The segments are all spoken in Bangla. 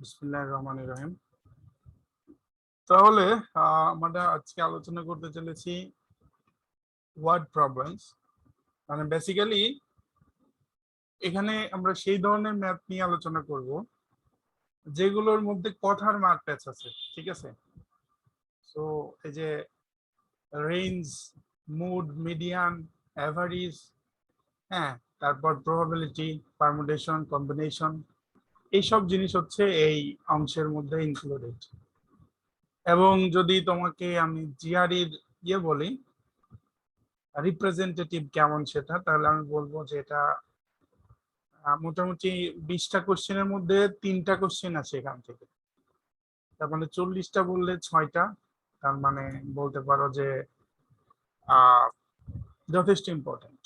বিসমিল্লাহির রহমানির রহিম। তাহলে আমরা আজকে আলোচনা করতে চলেছি ওয়ার্ড প্রবলেমস। মানে বেসিক্যালি এখানে আমরা সেই ধরনের ম্যাথ নিয়ে আলোচনা করব যেগুলোর মধ্যে কথার মার্ক প্যাচ আছে, ঠিক আছে? সো এই যে রেঞ্জ, মুড, মিডিয়ান, অ্যাভারেজ, হ্যাঁ, তারপর প্রবাবিলিটি, পারমুটেশন, কম্বিনেশন, এইসব জিনিস হচ্ছে এই অংশের মধ্যে ইনক্লুডেড। এবং যদি তোমাকে আমি জিআরইর বলি রিপ্রেজেন্টেটিভ কেমন সেটা, তাহলে আমি বলবো যে এটা মোটামুটি 20টা কোশ্চেনের মধ্যে 3টা কোশ্চেন আছে এখান থেকে। তার মানে 40টা বললে 6টা, তার মানে বলতে পারো যে যথেষ্ট ইম্পর্টেন্ট,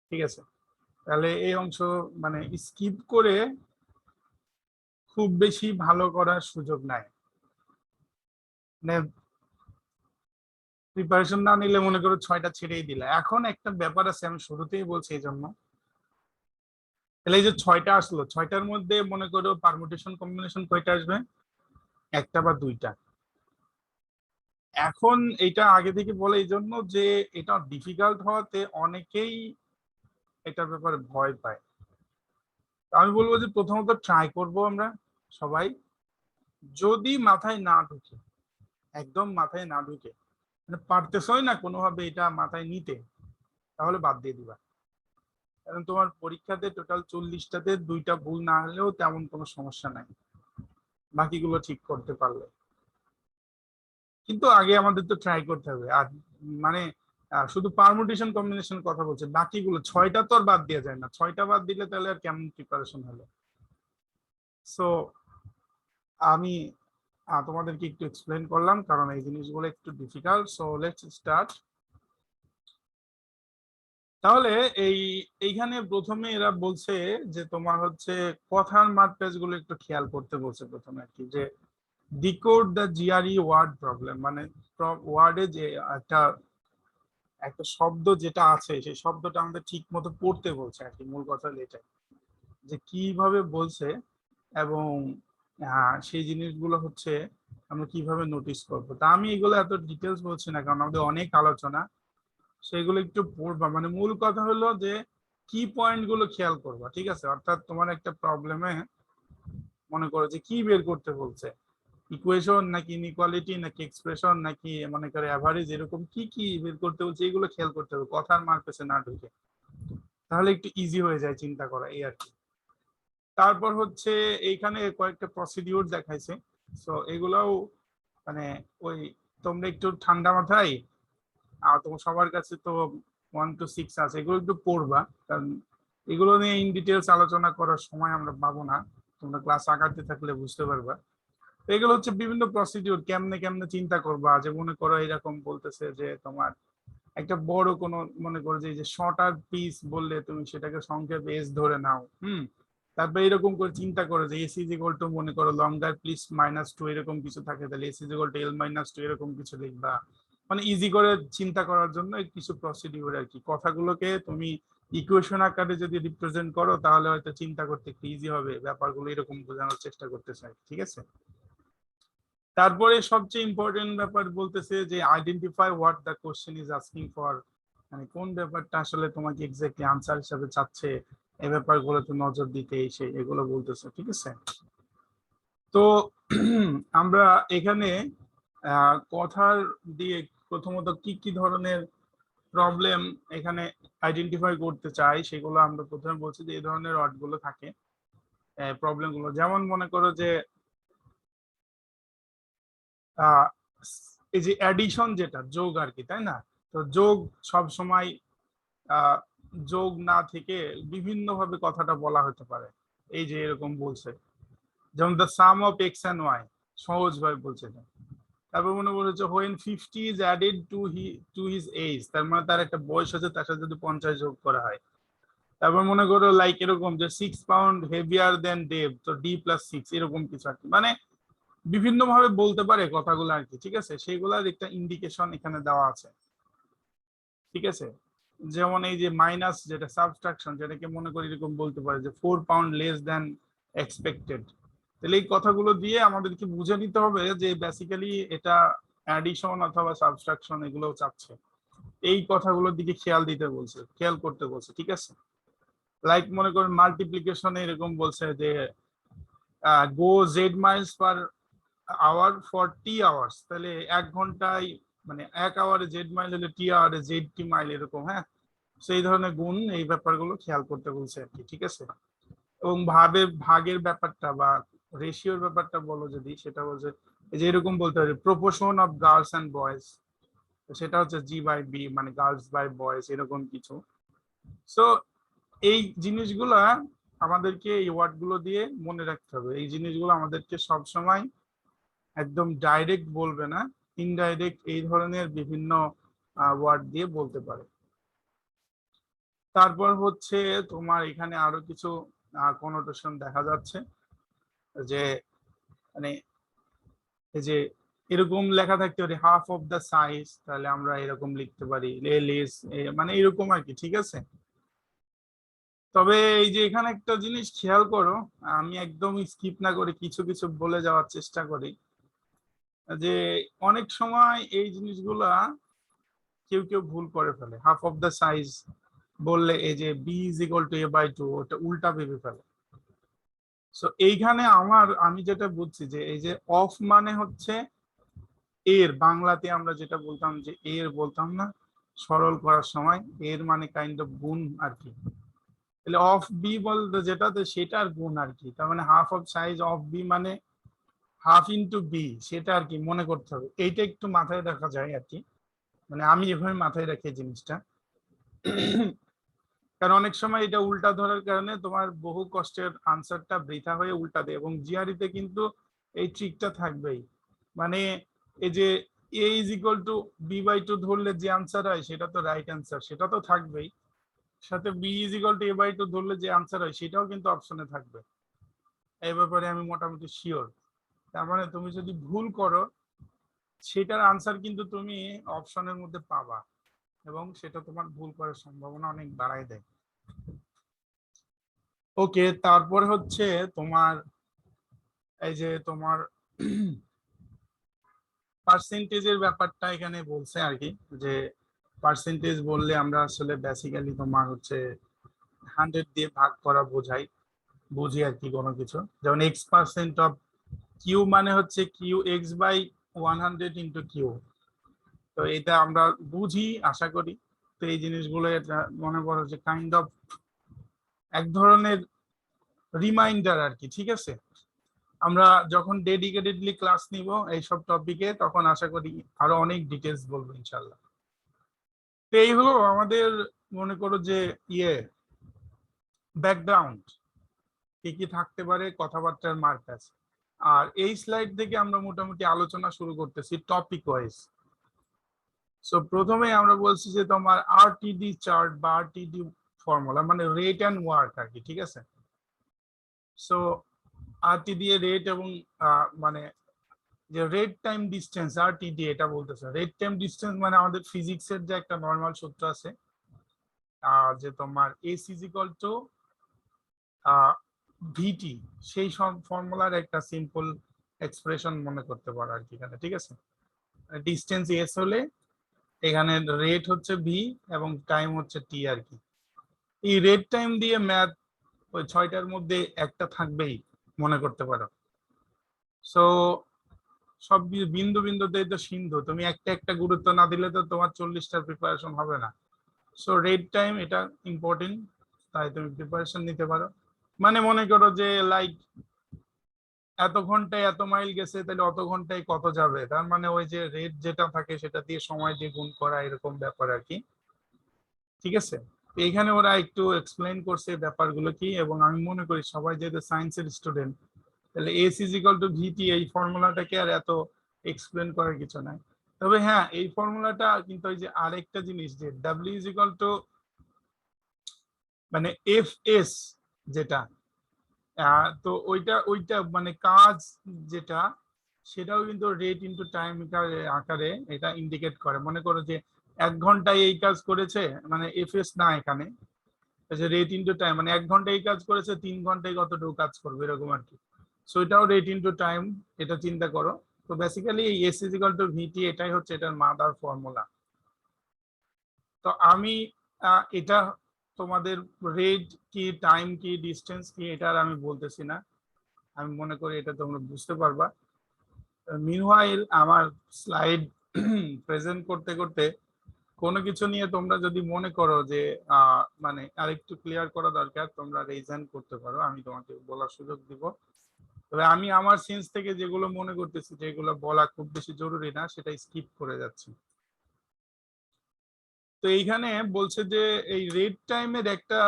ঠিক আছে? তাহলে এই অংশ মানে স্কিপ করে খুব বেশি ভালো করার সুযোগ নাই। মানে প্রিপারেশন না নিলে মনে করো 6টা ছেড়েই দিলে। এখন একটা ব্যাপার আছে, আমি শুরুতেই বলছি এই জন্য, তাহলে এই যে 6টা আসলো, 6টার মধ্যে মনে করো পারমুটেশন কম্বিনেশন কয়টা আসবে? একটা বা দুইটা। এখন এটা আগে থেকে বলে এই জন্য যে এটা ডিফিকাল্ট হওয়াতে অনেকেই এটার ব্যাপারে ভয় পায়। আমি বলবো যে প্রথমত ট্রাই করব আমরা সবাই, যদি মাথায় না ঢুকে, একদম মাথায় না ঢুকে, মানে পারতেছই না কোনোভাবে এটা মাথায় নিতে, তাহলে বাদ দিয়ে দিবা। কারণ তোমার পরীক্ষাতে টোটাল 40টাতে 2টা ভুল না হলেও তেমন কোনো সমস্যা নাই, বাকিগুলো ঠিক করতে পারলে। কিন্তু আগে আমাদের তো ট্রাই করতে হবে। আর মানে শুধু পারমুটেশন কম্বিনেশন কথা বলছে, বাকিগুলো 6টা তো আর বাদ দেওয়া যায় না। 6টা বাদ দিলে তাহলে আর কেমন প্রিপারেশন হলো? সো আমি তোমাদেরকে একটু এক্সপ্লেন করলাম, কারণ এই জিনিসগুলো একটু ডিফিকাল্ট। So let's start. তাহলে এইখানে প্রথমে এরা বলছে যে তোমার হচ্ছে কথার মাত্রাজ গুলো একটু খেয়াল করতে বলছে প্রথমে আর কি, যে decode the GRE word problem. মানে ওয়ার্ডে যে একটা একটা শব্দ যেটা আছে সেই শব্দটা আমাদের ঠিক মতো পড়তে বলছে আর কি। মূল কথা এটাই যে কিভাবে বলছে এবং সেই জিনিসগুলো হচ্ছে আমরা কিভাবে নোটিস করবো। তা আমি এগুলো এত ডিটেলস বলছি না, কারণ আমাদের অনেক আলোচনা, সেগুলো একটু পড়বা। মানে মূল কথা হলো যে কি পয়েন্ট গুলো খেয়াল করবা, ঠিক আছে? অর্থাৎ তোমার একটা প্রবলেমে মনে করো যে কি বের করতে বলছে, ইকুয়েশন নাকি ইনইকুয়ালিটি নাকি এক্সপ্রেশন নাকি মনে করে অ্যাভারেজ, এরকম কি কি বের করতে বলছে এগুলো খেয়াল করতে হবে কথার মার্কেটে না ঢুকে, তাহলে একটু ইজি হয়ে যায় চিন্তা করা, এই আর কি। তারপর হচ্ছে এইখানে কয়েকটা প্রসিডিউর দেখাইছে। সো এগুলাও মানে ওই তোমরা একটু ঠান্ডা মাথায়, তোমার সবার কাছে তো 1 to 6 আছে, এগুলো একটু পড়বা, কারণ এগুলো নিয়ে ইন ডিটেলস আলোচনা করার সময় আমরা পাবো না। তোমরা ক্লাস আগাতে থাকলে বুঝতে পারবা। এগুলো হচ্ছে বিভিন্ন প্রসিডিউর, কেমনে কেমনে চিন্তা করবা। যে মনে করো এরকম বলতেছে যে তোমার একটা বড় কোনো মনে করো যে শর্টার পিস বললে তুমি সেটাকে সংক্ষেপে এস ধরে নাও। তারপরে এরকম করে চিন্তা করো যে এস ইজ ইকুয়াল টু মনে করো লঙ্গার প্লিস -2 এরকম কিছু থাকে, তাহলে S is equal two L-2 এরকম কিছু লিখবা। মানে ইজি করে চিন্তা করার জন্য কিছু প্রসিডিউর আর কি। কথাগুলোকে তুমি ইকুয়েশন আকারে যদি রিপ্রেজেন্ট করো তাহলে হয়তো চিন্তা করতে একটু ইজি হবে, ব্যাপারগুলো এরকম বোঝানোর চেষ্টা করতে চাই, ঠিক আছে? তারপরে সবচেয়ে ইম্পর্টেন্ট ব্যাপার বলতেছে যে identify what the question is asking for. মানে কোন ব্যাপারটা আসলে তোমাকে এক্স্যাক্টলি আনসার হিসাবে চাচ্ছে, এই ব্যাপারগুলোতে নজর দিতে এসে এগুলো বলতেছে, ঠিক আছে? তো আমরা এখানে কথার দিয়ে প্রথমত কি কি ধরনের প্রবলেম এখানে আইডেন্টিফাই করতে চাই সেগুলো আমরা প্রথমে বলছি যে এই ধরনের ওয়ার্ডগুলো থাকে প্রবলেম গুলো। যেমন মনে করো যে এই যে অ্যাডিশন, যেটা যোগ আর কি, তাই না? তো যোগ সব সময় যোগ না থেকে বিভিন্ন ভাবে কথাটা বলা হতে পারে। এই যে এরকম বলছে, যেমন the sum of X and Y, সহজ ভাবে বলছে। তারপর মনে বলেছে when 50 is added to his age, তার মানে তার একটা বয়স আছে, তার সাথে যদি 50 যোগ করা হয়। তারপর মনে করো লাইক এরকম যে 6 পাউন্ড হেভিয়ার দেন ডেভ, তো D+6 এরকম কিছু আর কি। মানে বিভিন্ন ভাবে বলতে পারে কথাগুলো আর কি, ঠিক আছে? সেইগুলার একটা ইন্ডিকেশন এখানে দেওয়া আছে, ঠিক আছে? যেমন এই যে মাইনাস, যেটা সাবট্রাকশন, যেটাকে মনে করি এরকম বলতে পারে যে 4 পাউন্ড লেস দেন এক্সপেক্টেড। তাহলে এই কথাগুলো দিয়ে আমাদেরকে বুঝে নিতে হবে যে বেসিক্যালি এটা অ্যাডিশন অথবা সাবট্রাকশন এগুলো চাচ্ছে, এই কথাগুলোর দিকে খেয়াল দিতে বলছে, খেয়াল করতে বলছে, ঠিক আছে। লাইক মনে করেন মাল্টিপ্লিকেশনে এরকম বলছে যে go z miles per hour for t hours, তাহলে 1 ঘন্টায় মানে 1 আওয়ারে জেড মাইল হলে টি আওয়ারে জেড টি মাইল, এরকম। হ্যাঁ, সেই ধরনের গুণ এই ব্যাপারগুলো খেয়াল করতে বলছে আর কি, ঠিক আছে। এবং ভাগের ব্যাপারটা বা রেশিওর ব্যাপারটা বলো যদি, সেটা বলছে যে এরকম বলতে হবে proportion of girls and boys, সেটা হচ্ছে G/B, মানে গার্লস বাই বয়েজ, এরকম কিছু। সো এই জিনিসগুলা আমাদেরকে এই ওয়ার্ড গুলো দিয়ে মনে রাখতে হবে। এই জিনিসগুলো আমাদেরকে সবসময় একদম ডাইরেক্ট বলবে না, ইনডাইরেক্ট এই ধরনের বিভিন্ন ওয়ার্ড দিয়ে বলতে পারে। তারপর হচ্ছে তোমার এখানে আরো কিছু কনোটেশন দেখা যাচ্ছে, যে মানে এই যে এরকম লেখা থাকতে পারে হাফ অফ দ্য সাইজ, তাহলে আমরা এরকম লিখতে পারি লেস, মানে এরকম আর কি, ঠিক আছে। তবে এই যে এখানে একটা জিনিস খেয়াল করো, আমি একদম স্কিপ না করে কিছু কিছু বলে যাওয়ার চেষ্টা করি, যে অনেক সময় এই জিনিসগুলা কেউ কেউ ভুল করে ফেলে। হাফ অফ দ্য সাইজ বললে এই যে B=A/2, ওটা উল্টা ভেবে ফেলে। সো এইখানে আমি যেটা বুঝছি যে এই যে অফ মানে হচ্ছে এর, বাংলাতে আমরা যেটা বলতাম যে এর বলতাম না সরল করার সময়, এর মানে কাইন্ড অফ গুণ আর কি। তাহলে অফ বি বলতে যেটাতে সেটার গুণ আর কি, তার মানে half of size of B মানে হাফ ইন্টু বি, সেটা আর কি মনে করতে হবে। এইটা একটু মাথায় রাখা যায় আর কি, মানে আমি এভাবে মাথায় রাখি জিনিসটা। কারণ অনেক সময় এটা উল্টা ধরার কারণে তোমার বহু কষ্টের আনসারটা বৃথা হয়ে উল্টা দেয়, এবং জিআরইতে কিন্তু এই ট্রিকটা থাকবেই। মানে এই যে A=B/2 ধরলে যে আনসার হয় সেটা তো রাইট আনসার, সেটা তো থাকবেই, সাথে B=A/2 ধরলে যে আনসার হয় সেটাও কিন্তু অপশনে থাকবে। এই ব্যাপারে আমি মোটামুটি শিওর। তার মানে তুমি যদি ভুল করো সেটার আনসার কিন্তু তুমি অপশনের মধ্যে পাবা, এবং সেটা তোমার ভুল করার সম্ভাবনা অনেক বাড়ায় দেয়। ওকে, তারপর হচ্ছে তোমার এই যে তোমার পার্সেন্টেজের ব্যাপারটা এখানে বলছে আর কি, যে পার্সেন্টেজ বললে আমরা আসলে বেসিক্যালি তোমার হচ্ছে 100 দিয়ে ভাগ করা বুঝি আর কি কোনো কিছু। যেমন X% অফ কিউ মানে হচ্ছে QX/100 ইন্টু কিউ। তো এটা আমরা বুঝি আশা করি। তো এই জিনিসগুলো এটা মনে করো যে কাইন্ড অফ এক ধরনের রিমাইন্ডার আর কি, ঠিক আছে। আমরা যখন ডেডিকেটেডলি ক্লাস নিব এইসব টপিকে, তখন আশা করি আরো অনেক ডিটেলস বলবো ইনশাল্লাহ। তো এই হলো আমাদের মনে করো যে ব্যাকগ্রাউন্ড, কি কি থাকতে পারে কথাবার্তার মার্কাস। আর এই স্লাইড থেকে আমরা মোটামুটি আলোচনা শুরু করতেছি টপিক ওয়াইজ। সো প্রথমে আমরা বলছি যে তোমার RTD চার্ট বা RTD ফর্মুলা মানে রেট অ্যান্ড ওয়ার্ক আর কি, ঠিক আছে। সো RTD এর রেট এবং মানে যে রেট টাইম ডিসটেন্স, RTD এটা বলতেছে। রেট টাইম ডিসটেন্স মানে আমাদের ফিজিক্সের যে একটা নর্মাল সূত্র আছে, যে তোমার AC=VT, সেই সব ফর্মুলার একটা সিম্পল এক্সপ্রেশন মনে করতে পারো আর কি এখানে, ঠিক আছে। ডিসটেন্স S হলে এখানে রেট হচ্ছে V এবং টাইম হচ্ছে T আর কি। এই রেট টাইম দিয়ে ম্যাথ ওই 6টার মধ্যে একটা থাকবেই মনে করতে পারো। সো সব বিন্দু বিন্দুতে তো সিন্ধু, তুমি একটা একটা গুরুত্ব না দিলে তো তোমার 40টার প্রিপারেশন হবে না। সো রেট টাইম এটা ইম্পর্টেন্ট, তাই তুমি প্রিপারেশন নিতে পারো। মানে মনে করো যে লাইক এত ঘন্টায় এত মাইল গেছে, তাহলে অত ঘন্টায় কত যাবে, তার মানে ওই যে রেট যেটা থাকে সেটা দিয়ে সময় দিয়ে গুণ করা, এরকম ব্যাপার আর কি, ঠিক আছে। এইখানে ওরা একটু এক্সপ্লেইন করছে ব্যাপারগুলো কি, এবং আমি মনে করি সবাই যেহেতু সায়েন্সের স্টুডেন্ট, তাহলে AC=VT এই ফর্মুলাটাকে আর এত এক্সপ্লেন করার কিছু নাই। তবে হ্যাঁ, এই ফর্মুলাটা কিন্তু ওই যে আরেকটা জিনিস যে W= মানে FS যেটা, তো ওইটা মানে কাজ যেটা, সেটাও কিন্তু রেট ইন্টু টাইম আকারে এটা ইন্ডিকেট করে। মনে করো যে 1 ঘন্টায় এই কাজ করেছে, মানে FS না এখানে, রেট ইন্টু টাইম মানে 1 ঘন্টায় এই কাজ করেছে, 3 ঘন্টায় কতটুকু কাজ করবে, এরকম আর কি। সো এটাও রেট ইনটু টাইম, এটা চিন্তা করো। তো বেসিক্যালি এই এস ইজ ইকুয়াল টু ভিটি এটাই হচ্ছে এটার মাদার ফর্মুলা। তো আমি এটা তোমাদের রেট কি টাইম কি ডিস্টেন্স কি এটা আর আমি বলতেছি না, আমি মনে করি এটা তোমরা বুঝতে পারবা। মিনওয়াইল আমার স্লাইড প্রেজেন্ট করতে করতে কোনো কিছু নিয়ে তোমরা যদি মনে করো যে মানে আরেকটু ক্লিয়ার করা দরকার, তোমরা রেইজ হ্যান্ড করতে পারো, আমি তোমাকে বলার সুযোগ দিব। তবে আমি আমার সেন্স থেকে যেগুলো মনে করতেছি যেগুলো বলা খুব বেশি জরুরি না সেটা স্কিপ করে যাচ্ছি। তো এইখানে বলছে যে এই রেড টাইমের একটা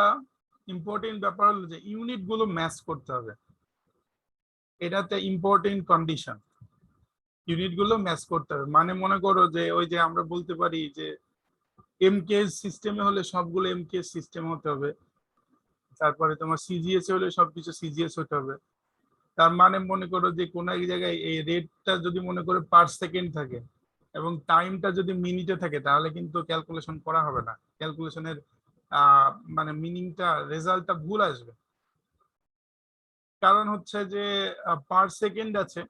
ইম্পর্টেন্ট ব্যাপার হলো যে ইউনিট গুলো ম্যাচ করতে হবে, এটাতে ইম্পর্টেন্ট কন্ডিশন। ইউনিট গুলো ম্যাচ করতে হবে মানে মনে করো যে ওই যে আমরা বলতে পারি যে এমকেএস সিস্টেমে হলে সবগুলো এমকেএস সিস্টেম হতে হবে, তারপরে তোমার সিজিএস হলে সবকিছু সিজিএস হতে হবে। তার মানে মনে করো যে কোন এক জায়গায় এই রেটটা যদি মনে করো পার সেকেন্ড থাকে এবং টাইমটা যদি মিনিটে থাকে তাহলে কিন্তু ক্যালকুলেশন করা হবে না, ক্যালকুলেশনের মানে মিনিংটা রেজাল্টটা ভুল আসবে। কারণ হচ্ছে যে পার সেকেন্ড আছে,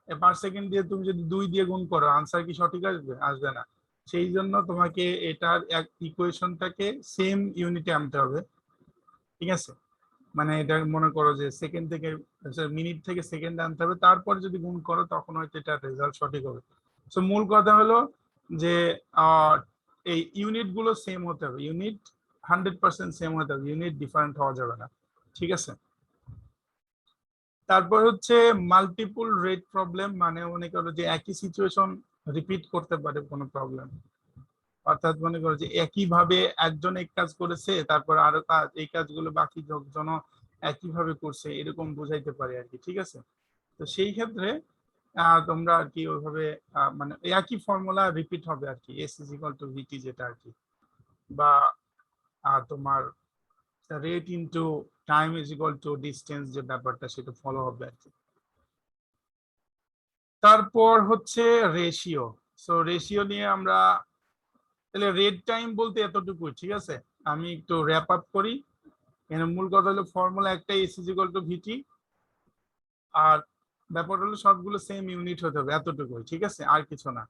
পার সেকেন্ড দিয়ে তুমি যদি 2 দিয়ে গুণ করো আনসার কি সঠিক আসবে? আসবে না। সেই জন্য তোমাকে এটার এক ইকুয়েশনটাকে সেম ইউনিটে আনতে হবে, ঠিক আছে? মানে এটা মনে করো যে সেকেন্ড থেকে মিনিট থেকে সেকেন্ড আনতে হবে, তারপর যদি গুণ করো তখন হয়তো এটা রেজাল্ট সঠিক হবে। সো মূল কথা হলো যে এই ইউনিট গুলো সেম হতে হবে, ইউনিট 100% সেম হতে হবে, ইউনিট ডিফারেন্ট হওয়া যাবে না, ঠিক আছে? তারপর হচ্ছে মাল্টিপল রেট প্রবলেম, মানে মনে করো যে একই সিচুয়েশন রিপিট করতে পারে কোনো প্রবলেম, অর্থাৎ মনে করো যে একইভাবে একজন এক কাজ করেছে তারপর আরো কাজ এই কাজগুলো বাকি লোকজন একইভাবে করছে এরকম বুঝাইতে পারে আর কি, ঠিক আছে? তো সেই ক্ষেত্রে তোমরা আর কি ওইভাবে মানে একই ফর্মুলা রিপিট হবে আর কি, এস ইজ ইকুয়াল টু ভিটি যেটা আর কি, বা তোমার rate into time is equal two distance যে ব্যাপারটা সেটা ফলো হবে আর কি। তারপর হচ্ছে রেশিও। সো রেশিও নিয়ে আমরা তাহলে রেড টাইম বলতে এতটুকুই, ঠিক আছে? আমি একটু র্যাপ আপ করি। এর মূল কথা হলো ফর্মুলা একটাই, এস ইজ ইকুয়াল টু ভিটি, আর ব্যাপারটা হলো সবগুলো সেম ইউনিট হতে হবে, এতটুকুই, ঠিক আছে? আর কিছু না।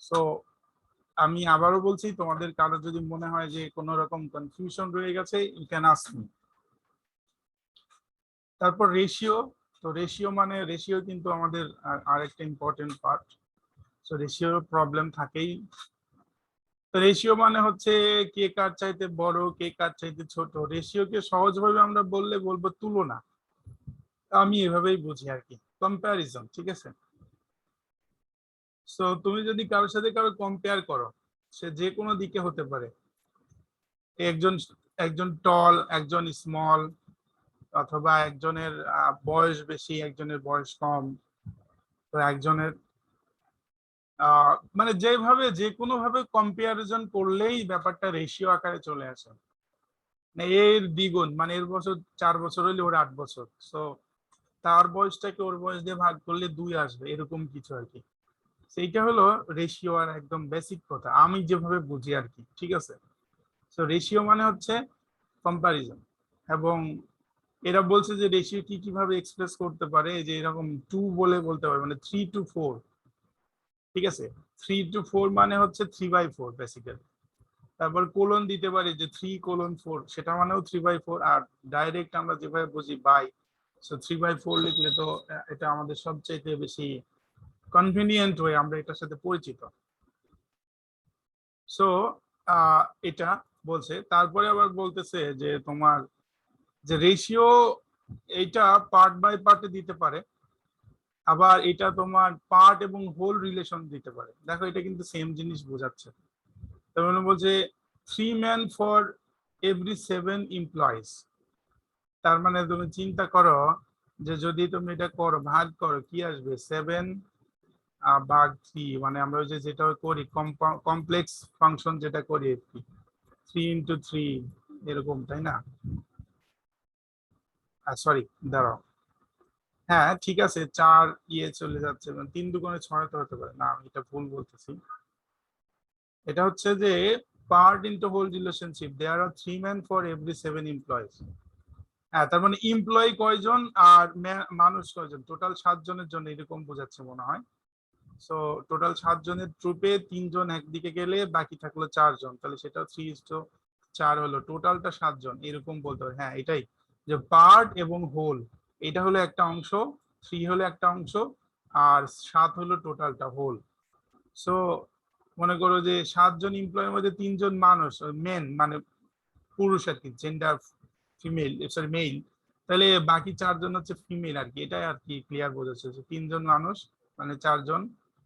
সো আমি আবারও বলছি, তোমাদের কারো যদি মনে হয় যে কোনো রকম কনফিউশন রয়ে গেছে ইউ ক্যান আস্ক মি। তারপর রেশিও। তো রেশিও মানে রেশিও কিন্তু আমাদের আরেকটা ইম্পর্টেন্ট পার্ট। সো রেশিওর প্রবলেম থাকেই। তো রেশিও মানে হচ্ছে কে কার চাইতে বড় কে কার চাইতে ছোট। রেশিওকে সহজভাবে আমরা বললে বলবো তুলনা, আমি এভাবেই বুঝি আর কি, কম্প্যারিজন, ঠিক আছে? সো তুমি যদি কারোর সাথে কারো কম্পেয়ার করো, সে যে কোনো দিকে হতে পারে, একজন একজন টল একজন স্মল, অথবা একজনের বয়স বেশি একজনের বয়স কম, তো একজনের মানে যেভাবে যে কোনো ভাবে কম্পারিজন করলেই ব্যাপারটা রেশিও আকারে চলে আসে। মানে এর দ্বিগুণ, মানে এর বছর 4 বছর হলে ওর 8 বছর, সো তার বয়সটাকে ওর বয়স দিয়ে ভাগ করলে 2 আসবে, এরকম কিছু আর কি। সেইটা হলো রেশিও, আর একদম বেসিক কথা আমি যেভাবে বুঝি আর কি, ঠিক আছে? সো রেশিও মানে হচ্ছে কম্পারিজন। এবং এরা বলছে যে রেশিও কি কিভাবে এক্সপ্রেস করতে পারে, যে এরকম 2 বলে বলতে পারে, মানে 3 to 4, ঠিক আছে? 3 to 4 মানে হচ্ছে 3/4 বেসিক্যালি। তারপর কোলন দিতে পারি যে 3:4, সেটা মানেও 3/4। আর ডাইরেক্ট আমরা যেভাবে বুঝি বাই, সো 3/4 লিখলে তো এটা আমাদের সবচেয়ে বেশি কনভিনিয়েন্ট ওয়ে, আমরা এটার সাথে পরিচিত। সো এটা বলছে। তারপরে আবার বলতেছে যে তোমার যে রেশিও এইটা পার্ট বাই পার্টে দিতে পারে, আবার এটা তোমার পার্ট এবং হোল রিলেশন দিতে পারে। দেখো এটা কিন্তু সেম জিনিস বোঝাচ্ছে। তার মানে বলছে 3 men for every 7 employees। তার মানে তুমি চিন্তা করো যে যদি তুমি এটা করো ভাগ করো কি আসবে, 7 ভাগ 3, মানে আমরা ওই যে যেটা করি কমপ্লেক্স ফাংশন যেটা করি আর কি, 3 into 3 এরকম, তাই না? সরি, দাঁড়াও, হ্যাঁ ঠিক আছে, 4 চলে যাচ্ছে, 3 দুগুণে 6 তো হতে পারে না, আমি এটা ভুল বলতেছি। এটা হচ্ছে যে part into whole relationship, there are 3 men for every 7 employees। হ্যাঁ, তার মানে এমপ্লয়ি কয়জন আর মানুষ কয়জন, টোটাল 7 জনের জন্য এরকম বোঝাচ্ছে মনে হয়। সো টোটাল 7 জনের ট্রুপে 3 জন একদিকে গেলে বাকি থাকলো 4 জন, তাহলে সেটা 3:4 হলো, টোটালটা 7 জন এরকম বলতে হবে। হ্যাঁ এটাই, যে পার্ট এবং হোল এটা হলো একটা অংশ, 3 হলো একটা অংশ, আর 7 হলো টোটালটা হোল। সো মনে করো যে 7 জন এমপ্লয়ের মধ্যে 3 জন মানুষ, মেন মানে পুরুষ আর কি, জেন্ডার ফিমেল, সরি মেইল, তাহলে বাকি 4 জন হচ্ছে ফিমেল আর কি। এটাই আর কি ক্লিয়ার বোঝাচ্ছে যে 3 জন মানুষ মানে 4 জন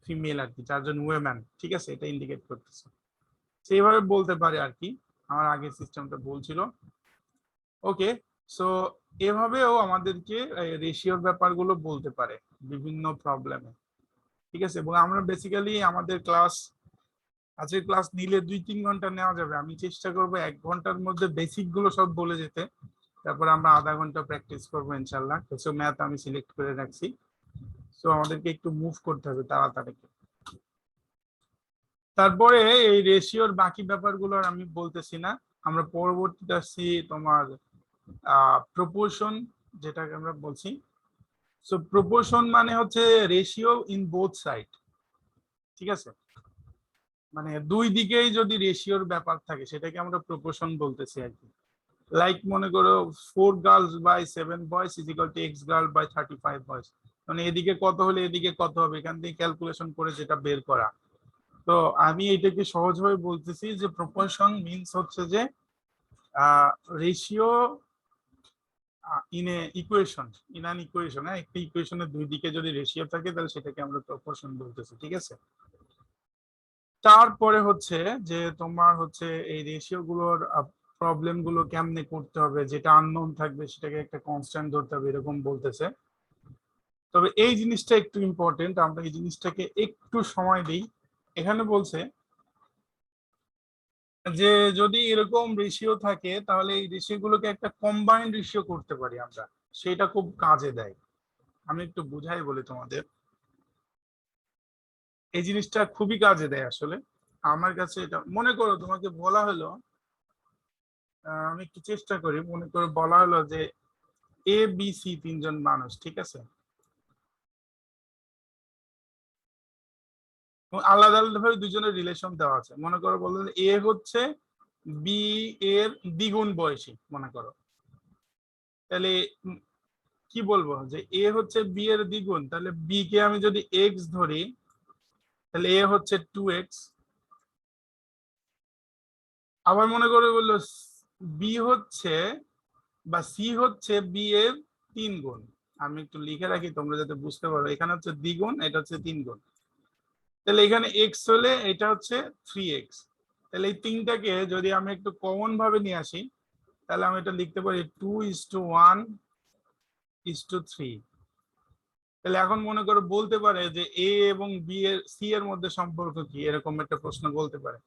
ফিমেল আর কি, 4 জন উইমেন, ঠিক আছে, এটা ইন্ডিকেট করতেছে। সেইভাবে বলতে পারে আর কি, আমার আগের সিস্টেমটা বলছিল। ওকে, সো এভাবেও আমাদেরকে রেশিওর ব্যাপারগুলো বলতে পারে বিভিন্ন প্রবলেমে, ঠিক আছে। এবং আমরা বেসিক্যালি আমাদের ক্লাস, আজকের ক্লাস নিলে 2-3 ঘন্টা নেওয়া যাবে, আমি চেষ্টা করব 1 ঘন্টার মধ্যে বেসিক গুলো সব বলে যেতে, তারপর আমরা আধা ঘন্টা প্র্যাকটিস করবো ইনশাল্লাহ। কিছু ম্যাথ আমি সিলেক্ট করে রাখছি, সো আমাদেরকে একটু মুভ করতে হবে তাড়াতাড়ি। তারপরে এই রেশিওর বাকি ব্যাপারগুলো আর আমি বলতেছি না, আমরা পরবর্তীতে আসছি তোমার প্রপোর্শন, যেটাকে আমরা বলছি। সো প্রপোর্শন মানে হচ্ছে রেশিও ইন বোথ সাইড, ঠিক আছে, মানে দুই দিকেই যদি রেশিওর ব্যাপার থাকে সেটাকে আমরা প্রপোর্শন বলতেছি আর কি। লাইক মনে করো 4 girls by 7 boys is equal to X girl by 35 boys, মানে এদিকে কত হলে এদিকে কত হবে, এখান থেকে ক্যালকুলেশন করে যেটা বের করা। তো আমি এটাকে সহজভাবে বলতেছি যে প্রপোর্শন মিন্স হচ্ছে যে ratio in a equation, in an equation, হ্যাঁ, একটা ইকুয়েশনের দুই দিকে যদি রেশিও থাকে তাহলে সেটাকে আমরা প্রপোর্শন বলতেছি, ঠিক আছে। তারপরে হচ্ছে যে তোমার হচ্ছে এই রেশিও গুলোর প্রবলেম গুলো কেমনে করতে হবে, যেটা আননোন থাকবে সেটাকে একটা কনস্ট্যান্ট ধরতে হবে, এরকম বলতেছে। তবে এই জিনিসটা একটু ইম্পর্টেন্ট, আমরা এই জিনিসটাকে একটু সময় দিই। এখানে বলছে যে যদি এরকম রেশিও থাকে তাহলে এই রেশিও গুলোকে একটা কম্বাইন্ড রেশিও করতে পারি আমরা, সেটা খুব কাজে দেয়। আমি একটু বুঝাই বলি তোমাদের, এই জিনিসটা খুবই কাজে দেয় আসলে। আমার কাছে এটা মনে করো তোমাকে বলা হলো, আমি একটু চেষ্টা করি, মনে করে বলা হলো যে এ বি সি 3 জন মানুষ, ঠিক আছে, আলাদা আলাদা ভাবে দুজনের রিলেশন দেওয়া আছে। মনে করো বললেন এ হচ্ছে বি এর দ্বিগুণ বয়সী, মনে করো, তাহলে কি বলবো যে এ হচ্ছে বি এর দ্বিগুণ, তাহলে বি কে আমি যদি এক্স ধরি তাহলে এ হচ্ছে 2x। আবার মনে করে বললো বি হচ্ছে বা সি হচ্ছে বি এর 3 গুণ। আমি একটু লিখে রাখি তোমরা যাতে বুঝতে পারো, এখানে হচ্ছে দ্বিগুণ, এটা হচ্ছে 3 গুণ, তাহলে এখানে এক্স হলে এটা হচ্ছে 3x। তাহলে এই তিনটাকে যদি আমি একটু কমন ভাবে নিয়ে আসি তাহলে আমি এটা লিখতে পারি 2:1:3। তাহলে এখন মনে করো বলতে পারে যে এ এবং বি এর সি এর মধ্যে সম্পর্ক কি, এরকম একটা প্রশ্ন বলতে পারে।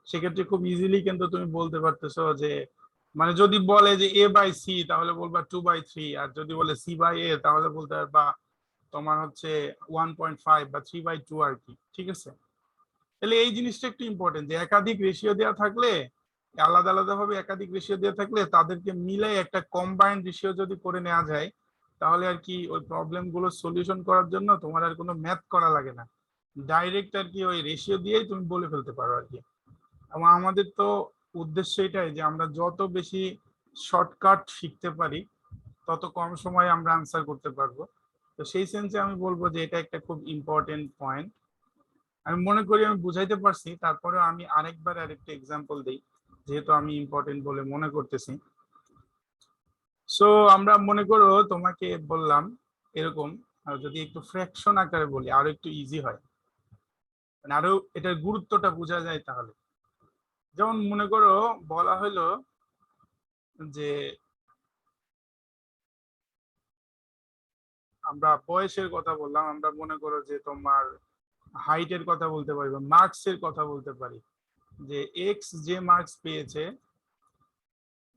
সেক্ষেত্রে খুব ইজিলি কিন্তু তুমি বলতে পারতেছো যে মানে যদি বলে যে এ বাই সি তাহলে বলবা 2/3, আর যদি বলে সি বাই এ তাহলে বলতে পারবা তোমার হচ্ছে 1.5 বা 3/2 আর কি, ঠিক আছে। তাহলে এই জিনিসটা একটু ইম্পর্টেন্ট যে একাধিক রেশিও দেওয়া থাকলে, আলাদা আলাদা ভাবে একাধিক রেশিও দেওয়া থাকলে তাদেরকে মিলে একটা কম্বাইন্ড রেশিও যদি করে নেওয়া যায় তাহলে আর কি ওই প্রবলেম গুলো সলিউশন করার জন্য তোমার আর কোনো ম্যাথ করা লাগে না, ডাইরেক্ট আর কি ওই রেশিও দিয়েই তুমি বলে ফেলতে পারো আর কি। এবং আমাদের তো উদ্দেশ্য এটাই যে আমরা যত বেশি শর্টকাট শিখতে পারি তত কম সময়ে আমরা আনসার করতে পারবো। তো সেই সেন্সে আমি বলবো যে এটা একটা খুব ইম্পর্টেন্ট পয়েন্ট। আমি মনে করি আমি বুঝাইতে পারছি, তারপরে আমি আরেকবার আরেকটা এক্সাম্পল দিই যেহেতু আমি ইম্পর্টেন্ট বলে মনে করতেছি। সো আমরা মনে করো তোমাকে বললাম এরকম, আর যদি একটু ফ্র্যাকশন আকারে বলি আরো একটু ইজি হয়, মানে আরো এটার গুরুত্বটা বোঝা যায় তাহলে। যেমন মনে করো বলা হলো যে আমরা বয়সের কথা বললাম, আমরা মনে করো যে তোমার হাইটের কথা বলতে পারি বা মার্কসের কথা বলতে পারি, যে এক্স যে মার্কস পেয়েছে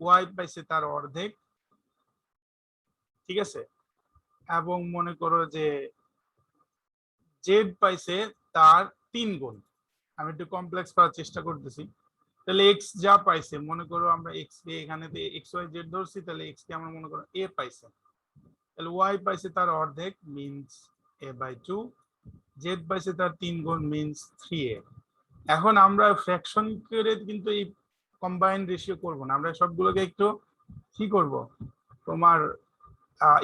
ওয়াই পাইছে তার অর্ধেক, ঠিক আছে, এবং মনে করো যে জেড পাইছে তার 3 গুণ। আমি একটু কমপ্লেক্স করার চেষ্টা করতেছি। তাহলে এক্স যা পাইছে, মনে করো আমরা এক্স কে এখানে এক্স ওয়াই জেড ধরছি, তাহলে এক্স কে আমরা মনে করো এ পাইছে, তাহলে ওয়াই পাইছে তার অর্ধেক মিনস a/2, জেড পাইছে তার 3 গুণ মিনস 3a। এখন আমরা ফ্র্যাকশন করে কিন্তু এই কম্বাইন্ড রেশিও করব না, আমরা সবগুলোকে একটু কি করব, তোমার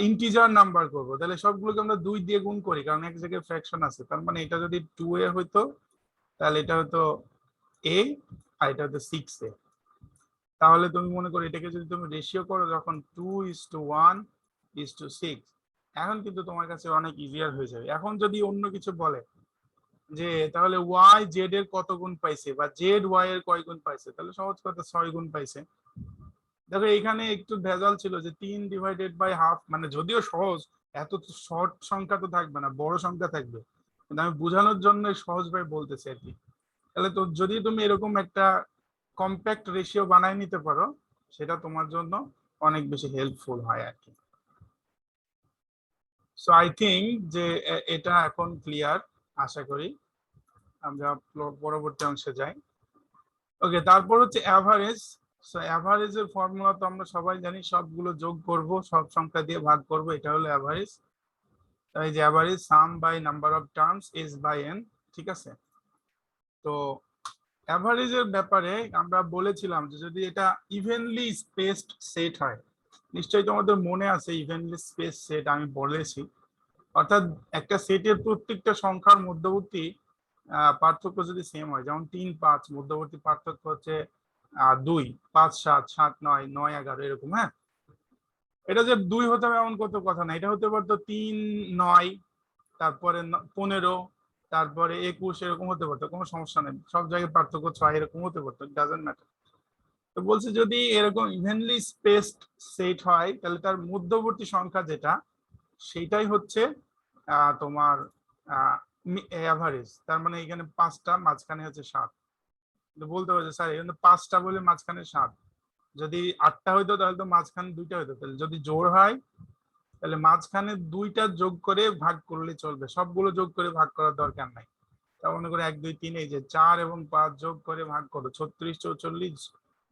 ইন্টিজার নাম্বার করব। তাহলে সবগুলোকে আমরা 2 দিয়ে গুণ করি, কারণ এক জায়গায় ফ্র্যাকশন আছে। তার মানে এটা যদি 2a হইতো তাহলে এটা হতো a, আর এটা হতো 6a। তাহলে তুমি মনে করো এটাকে যদি তুমি রেশিও করো যখন 2:1:6, এখন কিন্তু তোমার কাছে অনেক ইজিয়ার হয়ে যাবে। এখন যদি অন্য কিছু বলে যে তাহলে ওয়াই জেড এর কত গুণ পাইছে বা জেড ওয়াই এর কয় গুণ পাইছে, তাহলে সহজ কথা 6 গুণ পাইছে। দেখো এখানে একটু ভেজাল ছিল যে 3/½ মানে যদিও সহজ, এত শর্ট সংখ্যা তো থাকবে না, বড় সংখ্যা থাকবে, কিন্তু আমি বোঝানোর জন্য সহজভাবে বলতেছি আর কি। তাহলে তো যদি তুমি এরকম একটা কম্প্যাক্ট রেশিও বানাই নিতে পারো, সেটা তোমার জন্য অনেক বেশি হেল্পফুল হয় আর কি। সো আই থিঙ্ক যে এটা এখন ক্লিয়ার, আশা করি। আমরা পরবর্তী অংশে যাই। ওকে, তারপর হচ্ছে অ্যাভারেজ। সো অ্যাভারেজের ফর্মুলা তো আমরা সবাই জানি, সবগুলো যোগ করব, সব সংখ্যা দিয়ে ভাগ করব, এটা হলো অ্যাভারেজ। এই যে average sum by number of terms S by N, ঠিক আছে। তো অ্যাভারেজের ব্যাপারে আমরা বলেছিলাম যে যদি এটা ইভেনলি স্পেসড সেট হয়, নিশ্চয়ই তোমাদের মনে আছে ইভেনলি স্পেস সেট আমি বলেছি, অর্থাৎ একটা সেটের প্রত্যেকটা সংখ্যার মধ্যবর্তী পার্থক্য যদি সেম হয়, যেমন 3-5 মধ্যবর্তী পার্থক্য হচ্ছে 2, 5-7, 7-9, 9-11 এরকম। হ্যাঁ, এটা যে 2 হতে হবে এমন কত কথা না, এটা হতে পারতো 3-9, তারপরে 15, তারপরে 21, এরকম হতে পারতো, কোনো সমস্যা নেই। সব জায়গায় পার্থক্য 6 এরকম হতে পারতো, ডাজন্ট ম্যাটার। তো বলছে যদি এরকম ইভেনলি স্পেসড সেট হয়, তাহলে তার মধ্যবর্তী সংখ্যা যেটা, সেটাই হচ্ছে তোমার অ্যাভারেজ। তার মানে এখানে 5টা, মাঝখানে হচ্ছে 7। বলতে পারছে স্যার এখানে 5টা বলে মাঝখানে 7, যদি 8টা হইতো তাহলে তো মাঝখানে 2টা হইতো। তাহলে যদি জোড় হয় তাহলে মাঝখানে 2টা যোগ করে ভাগ করলে চলবে, সবগুলো যোগ করে ভাগ করার দরকার নাই। তা মনে করে 1, 2, 3, এই যে 4 এবং 5 যোগ করে ভাগ করো, 36, 44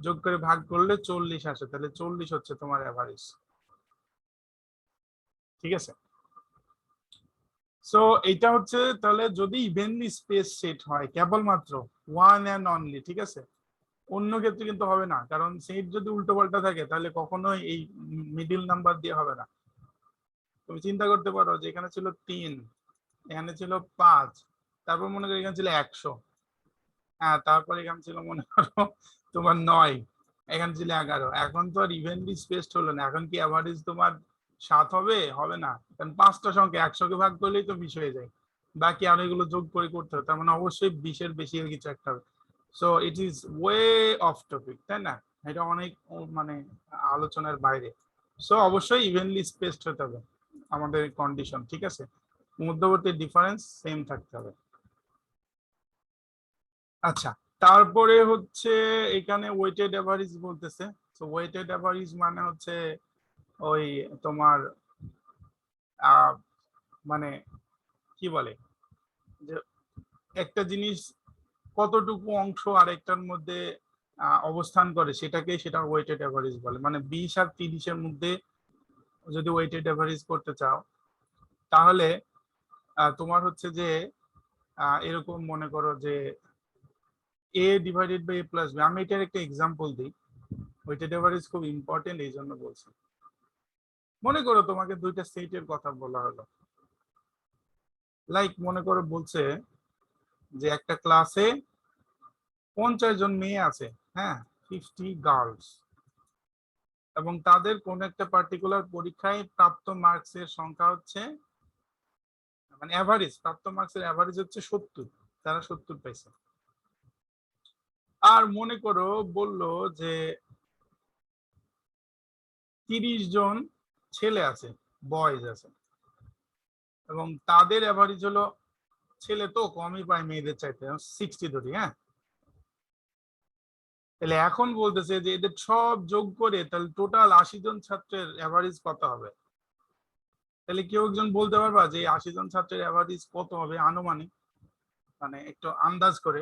যোগ করে ভাগ করলে 40 আসে, তাহলে 40 হচ্ছে তোমার অ্যাভারেজ, ঠিক আছে। সো এটা হচ্ছে তাহলে যদি ইভেনলি স্পেস সেট হয়, কেবলমাত্র ওয়ান অ্যান্ড অনলি, ঠিক আছে। অন্য ক্ষেত্রে কিন্তু হবে না, কারণ সেট যদি উল্টো পাল্টা থাকে তাহলে কখনোই এই মিডিল নাম্বার দিয়ে হবে না। তুমি চিন্তা করতে পারো যে এখানে ছিল 3, এখানে ছিল 5, তারপর মনে করো এখানে ছিল 100, হ্যাঁ, তারপর এখানে ছিল মনে করো তোমার 9, এখানে ছিল 11। এখন তো আর ইভেনলি স্পেসড হলো না, এখন কি অ্যাভারেজ তোমার 7 হবে? হবে না, কারণ 5টা সংখ্যা 100কে ভাগ করলেই তো 20 হয়ে যায়, বাকি আর এগুলো যোগ করে করতে হবে, তার মানে অবশ্যই 20-এর বেশি কিছু একটা হবে। So it is way of topic, তাই না? এটা অনেক মানে আলোচনার বাইরে। সো অবশ্যই ইভেনলি স্পেসড হতে হবে আমাদের কন্ডিশন, ঠিক আছে। মধ্যবর্তী ডিফারেন্স সেম থাকতে হবে। আচ্ছা, তারপরে হচ্ছে এখানে ওয়েটেড এভারেজ বলতেছে। তো ওয়েটেড এভারেজ মানে হচ্ছে ওই তোমার মানে কি বলে যে একটা জিনিস কতটুকু অংশ আরেকটার মধ্যে অবস্থান করে, সেটা ওয়েটেড এভারেজ বলে। মানে 20 আর 30-এর মধ্যে যদি ওয়েটেড এভারেজ করতে চাও, তাহলে তোমার হচ্ছে যে এরকম মনে করো যে a/a+b। আমি এটার একটা এক্সাম্পল দিই, ওয়েটেড এভারেজ খুব ইম্পর্টেন্ট, এই জন্য বলছি। মনে করো তোমাকে 2টা সেটের কথা বলা হলো, লাইক মনে করো বলছে যে একটা ক্লাসে 50 জন মেয়ে আছে, হ্যাঁ, 50 গার্লস, এবং তাদের কোন একটা পার্টিকুলার পরীক্ষায় প্রাপ্ত মার্কসের সংখ্যা হচ্ছে, মানে অ্যাভারেজ প্রাপ্ত মার্কসের অ্যাভারেজ হচ্ছে 70, তারা 70 পাইছে। আর মনে করো বললো যে 30 জন ছেলে আছে, বয়েজ আছে, এবং তাদের অ্যাভারেজ হলো, ছেলে তো কমই পায় মেয়েদের চাইতে, 60 ধরি, হ্যাঁ। তাহলে এখন বলতেছে যে এদের সব যোগ করে তাহলে টোটাল 80 জন ছাত্রের অ্যাভারেজ কত হবে। তাহলে কেউ একজন বলতে পারবা যে 80 জন ছাত্রের অ্যাভারেজ কত হবে আনুমানিক, মানে একটু আন্দাজ করে?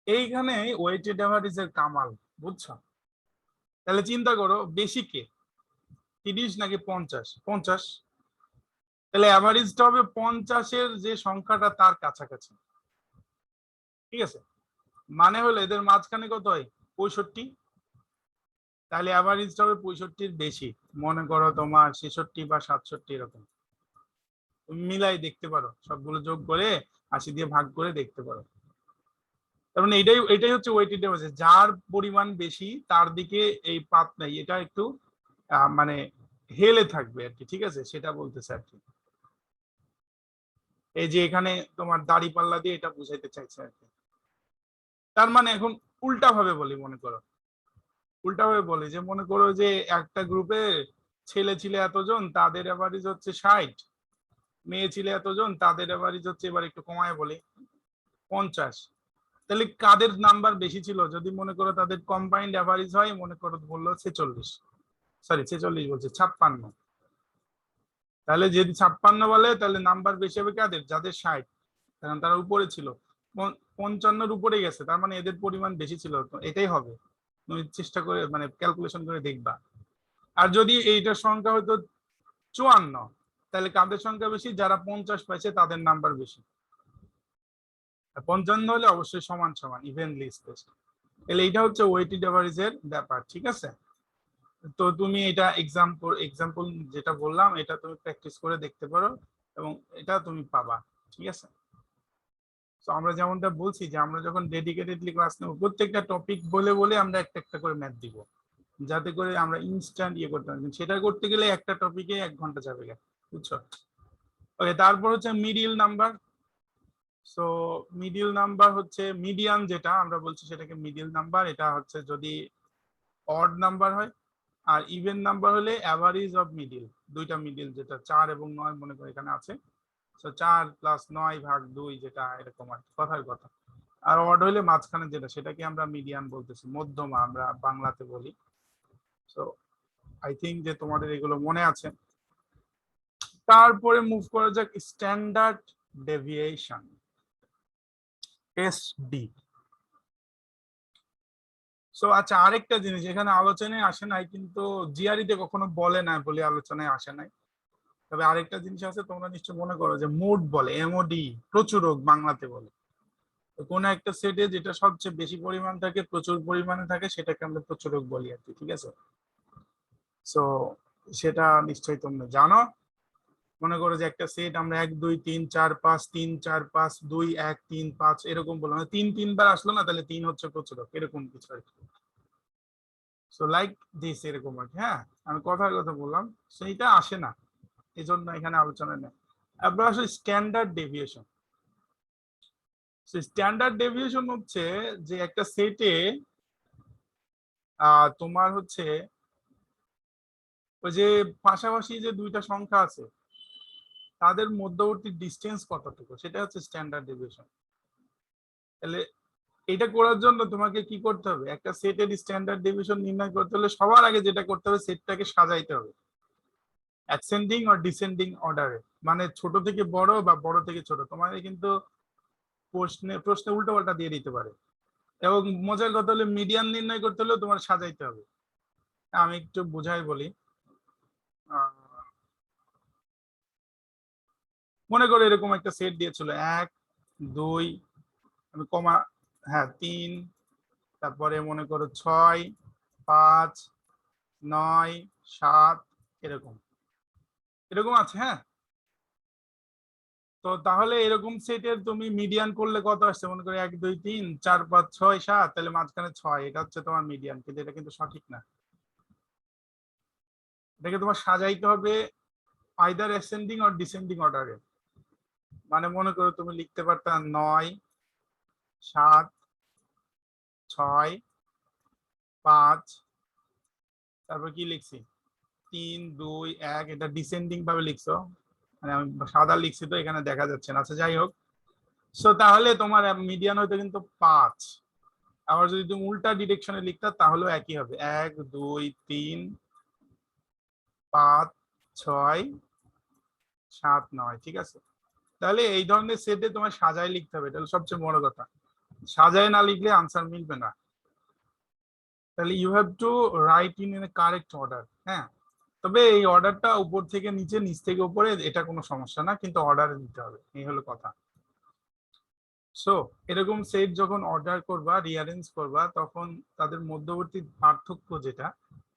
এইখানে ওয়েটেড অ্যাভারেজের কামাল, বুঝছো? তাহলে চিন্তা করো বেশি কে, 30 নাকি 50? 50। তাহলে অ্যাভারেজটা হবে 50-এর যে সংখ্যাটা তার কাছাকাছি, ঠিক আছে? মানে হলো এদের মাঝখানে কত হয়, 65। তাহলে অ্যাভারেজটা হবে 65-র বেশি, মনে করো তোমার 66 বা 67 এরকম। তুমি মিলাই দেখতে পারো, সবগুলো যোগ করে 80 দিয়ে ভাগ করে দেখতে পারো। তার মানে এটাই এটাই হচ্ছে ওয়েটেড অ্যাভারেজ, যার পরিমাণ বেশি তার দিকে এই পাত নাই, এটা একটু মানে হেলে থাকবে আর কি, ঠিক আছে? সেটা বলতেছে আর কি। এই যে এখানে তোমার দাড়ি পাল্লা দিয়ে এটা বুঝাইতে চাইছে আর কি। তার মানে এখন উল্টা ভাবে বলি, মনে করো উল্টা ভাবে বলি যে মনে করো যে একটা গ্রুপে ছেলে ছিল এতজন, তাদের অ্যাভারেজ হচ্ছে 60, মেয়ে ছিল এতজন, তাদের অ্যাভারেজ হচ্ছে, এবার একটু কমায় বলি, 50। তাহলে কাদের নাম্বার বেশি ছিল? যদি মনে করো তাদের কম্বাইন্ড অ্যাভারেজ হয়, মনে করো বললো 46, সরি 46 বলছে 56, তাহলে যদি 56 বলে তাহলে নাম্বার বেশি হবে কাদের? যাদের 60, কারণ তারা উপরে ছিল। 55-র উপরে গেছে, তার মানে এদের পরিমাণ বেশি ছিল, তো এটাই হবে। তুমি চেষ্টা করে মানে ক্যালকুলেশন করে দেখবা। আর যদি এইটার সংখ্যা হতো 54, তাহলে কাদের সংখ্যা বেশি? যারা 50 পাইছে তাদের নাম্বার বেশি। 55 হলে অবশ্যই সমান সমান, ইভেনলি স্পেসড। তাহলে এইটা হচ্ছে ওয়েটেড অ্যাভারেজের ব্যাপার, ঠিক আছে? তো তুমি এটা এক্সাম্পল যেটা বললাম এটা তুমি প্র্যাকটিস করে দেখতে পারো, এবং এটা তুমি পাবা, ঠিক আছে? তো আমরা যেমনটা বলছি যে আমরা যখন ডেডিকেটেডলি ক্লাস নেব, প্রত্যেকটা টপিক বলে বলে আমরা একটা একটা করে ম্যাথ দিব, যাতে করে আমরা ইনস্ট্যান্ট ইয়ে করতে পারি। সেটা করতে গেলে একটা টপিকে 1 ঘন্টা যাবে, বুঝছো? ওকে, তারপর হচ্ছে middle number. So middle number হচ্ছে মিডিয়ান, যেটা আমরা বলছি সেটাকে মিডিল নাম্বার। এটা হচ্ছে যদি অড নাম্বার হয়, আর ইভেন নাম্বার হলে অ্যাভারেজ অফ মিডিল, দুইটা মিডিল, যেটা 4 এবং 9 মনে করে এখানে আছে। তো 4 + 9 / 2, যেটা এরকম আর কথার কথা। আর অড হইলে মাঝখানে যেটা, সেটাকে আমরা মিডিয়ান বলতেছি, মধ্যমা আমরা বাংলাতে বলি। সো আই থিঙ্ক যে তোমাদের এগুলো মনে আছে। তারপরে মুভ করা যাক স্ট্যান্ডার্ড ডেভিয়েশন, এসডি। সো আচ্ছা, আরেকটা জিনিস এখানে আলোচনায় আসে নাই, কিন্তু জিআরইতে কখনো বলে না বলে আলোচনায় আসে নাই। তবে আরেকটা জিনিস আছে, তোমরা নিশ্চয় মনে করো যে মোড বলে, এমওডি, প্রচুরক বাংলাতে বলে। তো কোনো একটা সেটে যেটা সবচেয়ে বেশি পরিমাণ থাকে, প্রচুর পরিমাণে থাকে, সেটাকে আমরা প্রচুরক বলি আর কি, ঠিক আছে? সো সেটা নিশ্চয়ই তোমরা জানো। মনে করো যে একটা সেট আমরা 1 2 3 4 5 3 4 5 2 1 3 5 এরকম বললাম, 3 বার আসলো না, তাহলে 3 হচ্ছে প্রচুরক, এরকম কিছু আর কি। সো লাইক দিস, এরকম আর কি। হ্যাঁ, আমি কথার কথা বললাম, সেইটা আসে না, এই জন্য এখানে আলোচনা নেই। এবার আসলে স্ট্যান্ডার্ড ডেভিয়েশন। স্ট্যান্ডার্ড ডেভিয়েশন হচ্ছে যে একটা সেটে তোমার হচ্ছে ওই যে পাশাপাশি যে দুইটা সংখ্যা আছে, তাদের মধ্যবর্তী ডিস্টেন্স কতটুকু, সেটা হচ্ছে স্ট্যান্ডার্ড ডেভিয়েশন। তাহলে এটা করার জন্য তোমাকে কি করতে হবে? একটা সেটের স্ট্যান্ডার্ড ডেভিয়েশন নির্ণয় করতে হলে সবার আগে যেটা করতে হবে, সেটটাকে সাজাইতে হবে অ্যাসেন্ডিং আর ডিসেন্ডিং অর্ডারে, মানে ছোট থেকে বড় বা বড় থেকে ছোট। তোমাকে কিন্তু প্রশ্নে প্রশ্নে উল্টো পাল্টা দিয়ে দিতে পারে। এবং মজার কথা হলে মিডিয়ান নির্ণয় করতে হলেও তোমার সাজাইতে হবে। আমি একটু বুঝাই বলি। মনে করো এরকম একটা সেট দিয়েছিল 1 2, আমি কমা, হ্যাঁ 3, তারপরে মনে করো 6 5 9 7, এরকম এরকম আছে, হ্যাঁ। তো তাহলে এরকম সেটের তুমি মিডিয়ান করলে কত আসছে? মনে করো 1 2 3 4 5 6 7, তাহলে মাঝখানে 6, এটা হচ্ছে তোমার মিডিয়ান, কিন্তু এটা কিন্তু সঠিক না। এটাকে তোমার সাজাইতে হবে আইদার অ্যাসেন্ডিং অর ডিসেন্ডিং অর্ডারে। মানে মনে করো তুমি লিখতে পারতা 9 7 6 5, তারপর কি লিখছি 3 2 1, এটা ডিসেন্ডিং ভাবে লিখছো, মানে আমি সাদা লিখছি তো এখানে দেখা যাচ্ছে না, আচ্ছা যাই হোক। সো তাহলে তোমার মিডিয়ান হয়তো কিন্তু 5। আবার যদি তুমি উল্টা ডিরেকশনে লিখতা তাহলেও একই হবে, 1 2 3 5 6 7 9, ঠিক আছে? তাহলে এই ধরনের সেটে তোমার সাজায় লিখতে হবে, এটা সবচেয়ে বড় কথা। সাজায় না লিখলে আনসার মিলবে না। তাহলে you have to write in correct order. হ্যাঁ, তবে এই অর্ডারটা উপর থেকে নিচে, নিচ থেকে উপরে, এটা কোনো সমস্যা না, কিন্তু অর্ডারে দিতে হবে, এই হলো কথা। সো এরকম সেট যখন অর্ডার করবা, রিঅ্যারেঞ্জ করবা, তখন তাদের মধ্যবর্তী পার্থক্য যেটা,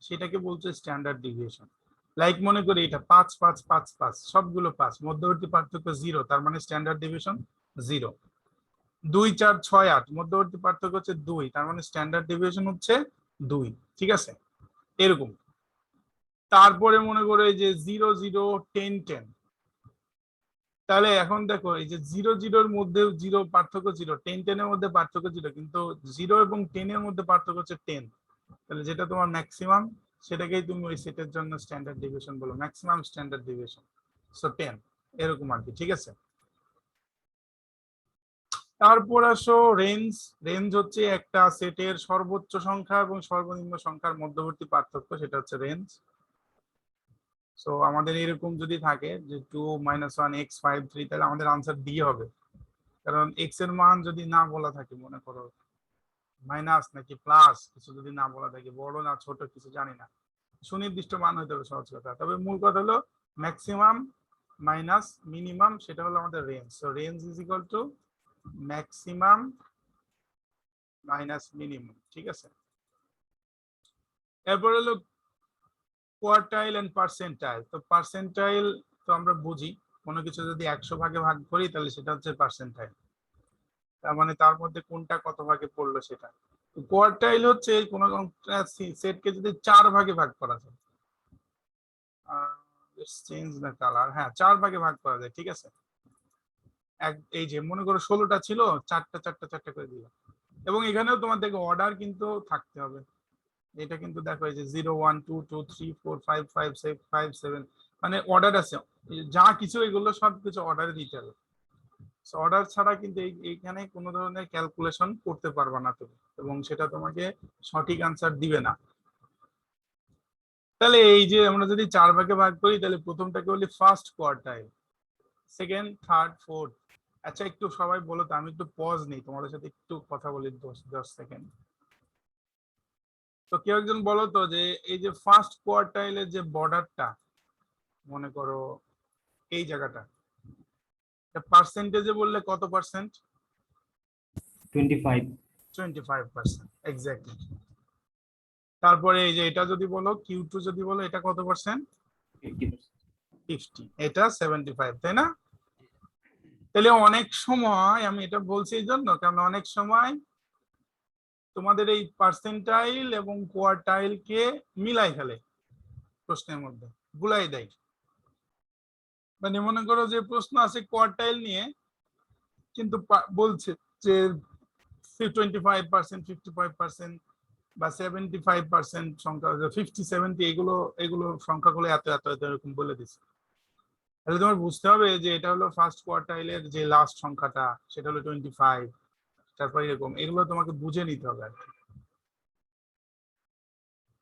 সেটাকে বলছে স্ট্যান্ডার্ড ডিভিয়েশন। লাইক মনে করি এটা 5 5 5 5, সবগুলো 5, মধ্যবর্তী পার্থক্য 0, তার মানে স্ট্যান্ডার্ড ডিভিয়েশন 0। 2 4 6 8, মধ্যবর্তী পার্থক্য হচ্ছে 2, তার মানে স্ট্যান্ডার্ড ডিভিয়েশন হচ্ছে 2। ঠিক আছে, এরকম। তারপরে মনে করো এই যে 0 0 10 10, তাহলে এখন দেখো এই যে 0 0 এর মধ্যে 0 পার্থক্য 0, 10 10 এর মধ্যে পার্থক্য 0, কিন্তু 0 এবং 10 এর মধ্যে পার্থক্য হচ্ছে 10। তাহলে যেটা তোমার ম্যাক্সিমাম, সেটাকেই তুমি ওই সেটের জন্য স্ট্যান্ডার্ড ডিভিয়েশন বলো, ম্যাক্সিমাম স্ট্যান্ডার্ড ডিভিয়েশন। সো 10, এরকম আর কি। ঠিক আছে, তারপর আসো রেঞ্জ। রেঞ্জ হচ্ছে একটা সেটের সর্বোচ্চ সংখ্যা এবং সর্বনিম্ন সংখ্যার মধ্যবর্তী পার্থক্য, সেটা হচ্ছে রেঞ্জ। সো আমাদের এরকম যদি থাকে যে 2 - 1 x 5 3, তাহলে আমাদের আনসার ডি হবে। কারণ এক্স এর মান যদি না বলা থাকে, মনে করো মাইনাস নাকি প্লাস কিছু যদি না বলা থাকে, বড় না ছোট কিছু জানি না, সুনির্দিষ্ট মান হতে হবে, সহজ কথা। তবে মূল কথা হলো ম্যাক্সিমাম মাইনাস মিনিমাম, সেটা হলো আমাদের range. So range is equal two maximum minus minimum. ঠিক আছে, এরপর হলো কোয়ার্টাইল এন্ড পার্সেন্টাইল। তো পার্সেন্টাইল তো আমরা বুঝি, কোনো কিছু যদি 100 ভাগে ভাগ করি তাহলে সেটা হচ্ছে পার্সেন্টাইল, তার মানে তার মধ্যে কোনটা কত ভাগে পড়লো সেটা। কোয়ার্টাইল হচ্ছে কোনো সেটকে যদি 4 ভাগে ভাগ করা যায়, চেঞ্জ দ্য কালার, হ্যাঁ 4 ভাগে ভাগ করা যায়। ঠিক আছে, এই যে মনে করো 16টা ছিল, 4টা 4টা 4টা করে দিল। এবং এখানেও তোমার দেখো অর্ডার কিন্তু থাকতে হবে। এটা কিন্তু দেখো এই যে 0 1 2 2 3 4 5 5 6 5 7, মানে অর্ডার আছে, যা কিছু এগুলো সবকিছু অর্ডারে দিতে হবে। অর্ডার ছাড়া কিন্তু এইখানে কোনো ধরনের ক্যালকুলেশন করতে পারবা না তুমি, এবং সেটা তোমাকে সঠিক আনসার দিবে না। তাহলে এই যে আমরা যদি 4 ভাগে ভাগ করি, তাহলে প্রথমটাকে বলি first quartile, second third fourth. আচ্ছা একটু সবাই বলো তো, আমি একটু পজ নেই, তোমাদের সাথে একটু কথা বলি 10 সেকেন্ড। তো কেউ একজন বলো তো যে এই যে ফার্স্ট কোয়ার্টাইলের যে বর্ডারটা, মনে করো এই জায়গাটা, পার্সেন্টেজে বললে কত পার্সেন্ট? 25 25%, এক্স্যাক্টলি। তারপরে এই যে এটা যদি বলো Q2, যদি বলো এটা কত পার্সেন্ট? 50, এটা 75, তাই না? তাহলে অনেক সময় আমি এটা বলছি এই জন্য, কারণ অনেক সময় তোমাদের এই পার্সেন্টাইল এবং কোয়ার্টাইল কে মিলাই ফেলে প্রশ্নের মধ্যে, গুলাই দেয়। মানে মনে করো যে প্রশ্ন আছে কোয়ার্টাইল নিয়ে, কিন্তু বলছে যে 25%, 55% বা 75% সংখ্যা, 50 70, এগুলো সংখ্যাগুলো এত এত এত এরকম বলে দিচ্ছে। তাহলে তোমার বুঝতে হবে যে এটা হলো ফার্স্ট কোয়ার্টাইলের যে লাস্ট সংখ্যাটা, সেটা হলো 25। তারপর এরকম এগুলো তোমাকে বুঝে নিতে হবে আর কি।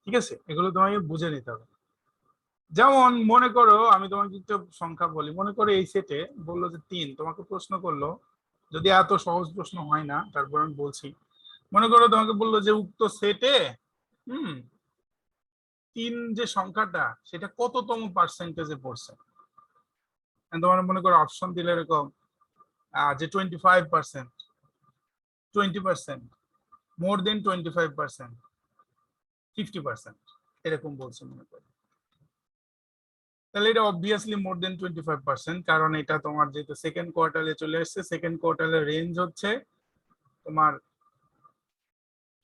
ঠিক আছে, এগুলো তোমাকে বুঝে নিতে হবে। যেমন মনে করো আমি তোমাকে একটা সংখ্যা বলি, মনে করো এই সেটে বললো যে 3, তোমাকে প্রশ্ন করলো, যদি এত সহজ প্রশ্ন হয় না, তারপর আমি বলছি। মনে করো তোমাকে বললো যে উক্ত সেটে 3 যে সংখ্যাটা, সেটা কততম পার্সেন্টেজে পড়ছে। তোমার মনে করো অপশন দিলে এরকম যে 25%, 20%, মোর দেন 25%, 50%, এরকম বলছে মনে করো। তাহলে এটা অবভিয়াসলি মোর দেন 25%, কারণ এটা তোমার যেহেতু সেকেন্ড কোয়ার্টারে চলে এসছে, সেকেন্ড কোয়ার্টারের রেঞ্জ হচ্ছে তোমার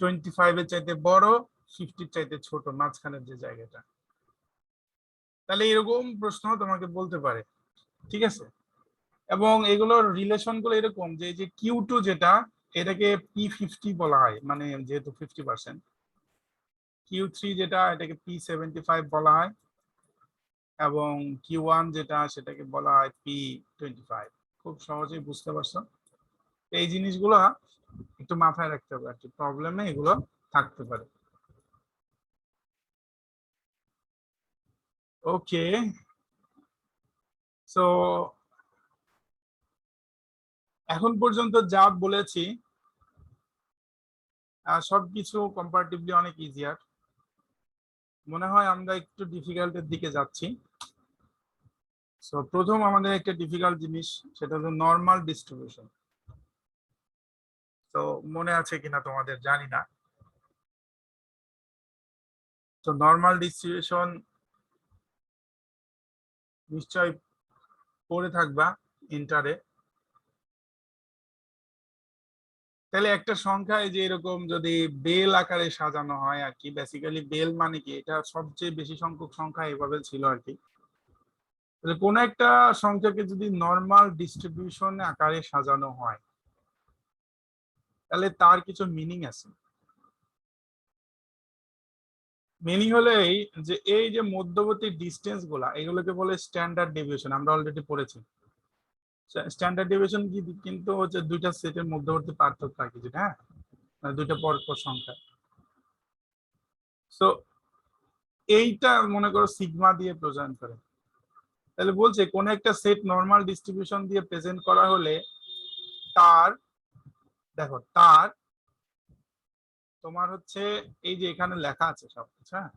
25 এর চাইতে বড়, 50 চাইতে ছোট, মাঝখানের যে জায়গাটা। তাহলে এরকম প্রশ্ন তোমাকে বলতে পারে। ঠিক আছে, এবং এগুলোর রিলেশন গুলো এরকম যে Q2 যেটা, এটাকে P50 বলা হয়, মানে যেহেতু 50%। Q3 যেটা, এটাকে P75 বলা হয়, এবং Q1 যেটা, সেটাকে বলা হয় P25। খুব সহজেই বুঝতে পারছো। এই জিনিসগুলো একটু মাথায় রাখতে হবে আর কি, প্রবলেমে এগুলো থাকতে পারে। ওকে, সো এখন পর্যন্ত যা বলেছি সবকিছু কম্পারেটিভলি অনেক ইজিয়ার। মনে হয় আমরা একটু ডিফিকাল্টের দিকে যাচ্ছি। সো প্রথম আমাদের একটা ডিফিকাল্ট জিনিস, সেটা হলো নর্মাল ডিস্ট্রিবিউশন। তো মনে আছে কিনা তোমাদের জানি না। তো নর্মাল ডিস্ট্রিবিউশন নিশ্চয় পড়ে থাকবা ইন্টারে। তাহলে একটা সংখ্যা এই যে এরকম যদি বেল আকারে সাজানো হয় আর কি, বেসিক্যালি বেল মানে কি, এটা সবচেয়ে বেশি সংখ্যক সংখ্যা এভাবে ছিল আর কি। কোন একটা সংখ্যাকে যদি নর্মাল ডিস্ট্রিবিউশন আকারে সাজানো হয় তাহলে তার কিছু মিনিং আছে। মিনিং হলো এই যে এই যে মধ্যবর্তী ডিস্টেন্স গুলা এগুলোকে বলে স্ট্যান্ডার্ড ডেভিয়েশন, আমরা অলরেডি পড়েছি। স্ট্যান্ডার্ড ডেভিয়েশন কি কিন্তু হচ্ছে দুইটা সেটের মধ্যবর্তী পার্থক্য আর কি, যেটা হ্যাঁ মানে দুইটা পরপর সংখ্যা। সো এইটা মনে করো সিগমা দিয়ে প্রেজেন্ট করে। তাহলে বলছে কোন একটা সেট নর্মাল ডিস্ট্রিবিউশন দিয়ে প্রেজেন্ট করা হলে তার, দেখো তার তোমার হচ্ছে এই যে এখানে লেখা আছে সবকিছু, হ্যাঁ।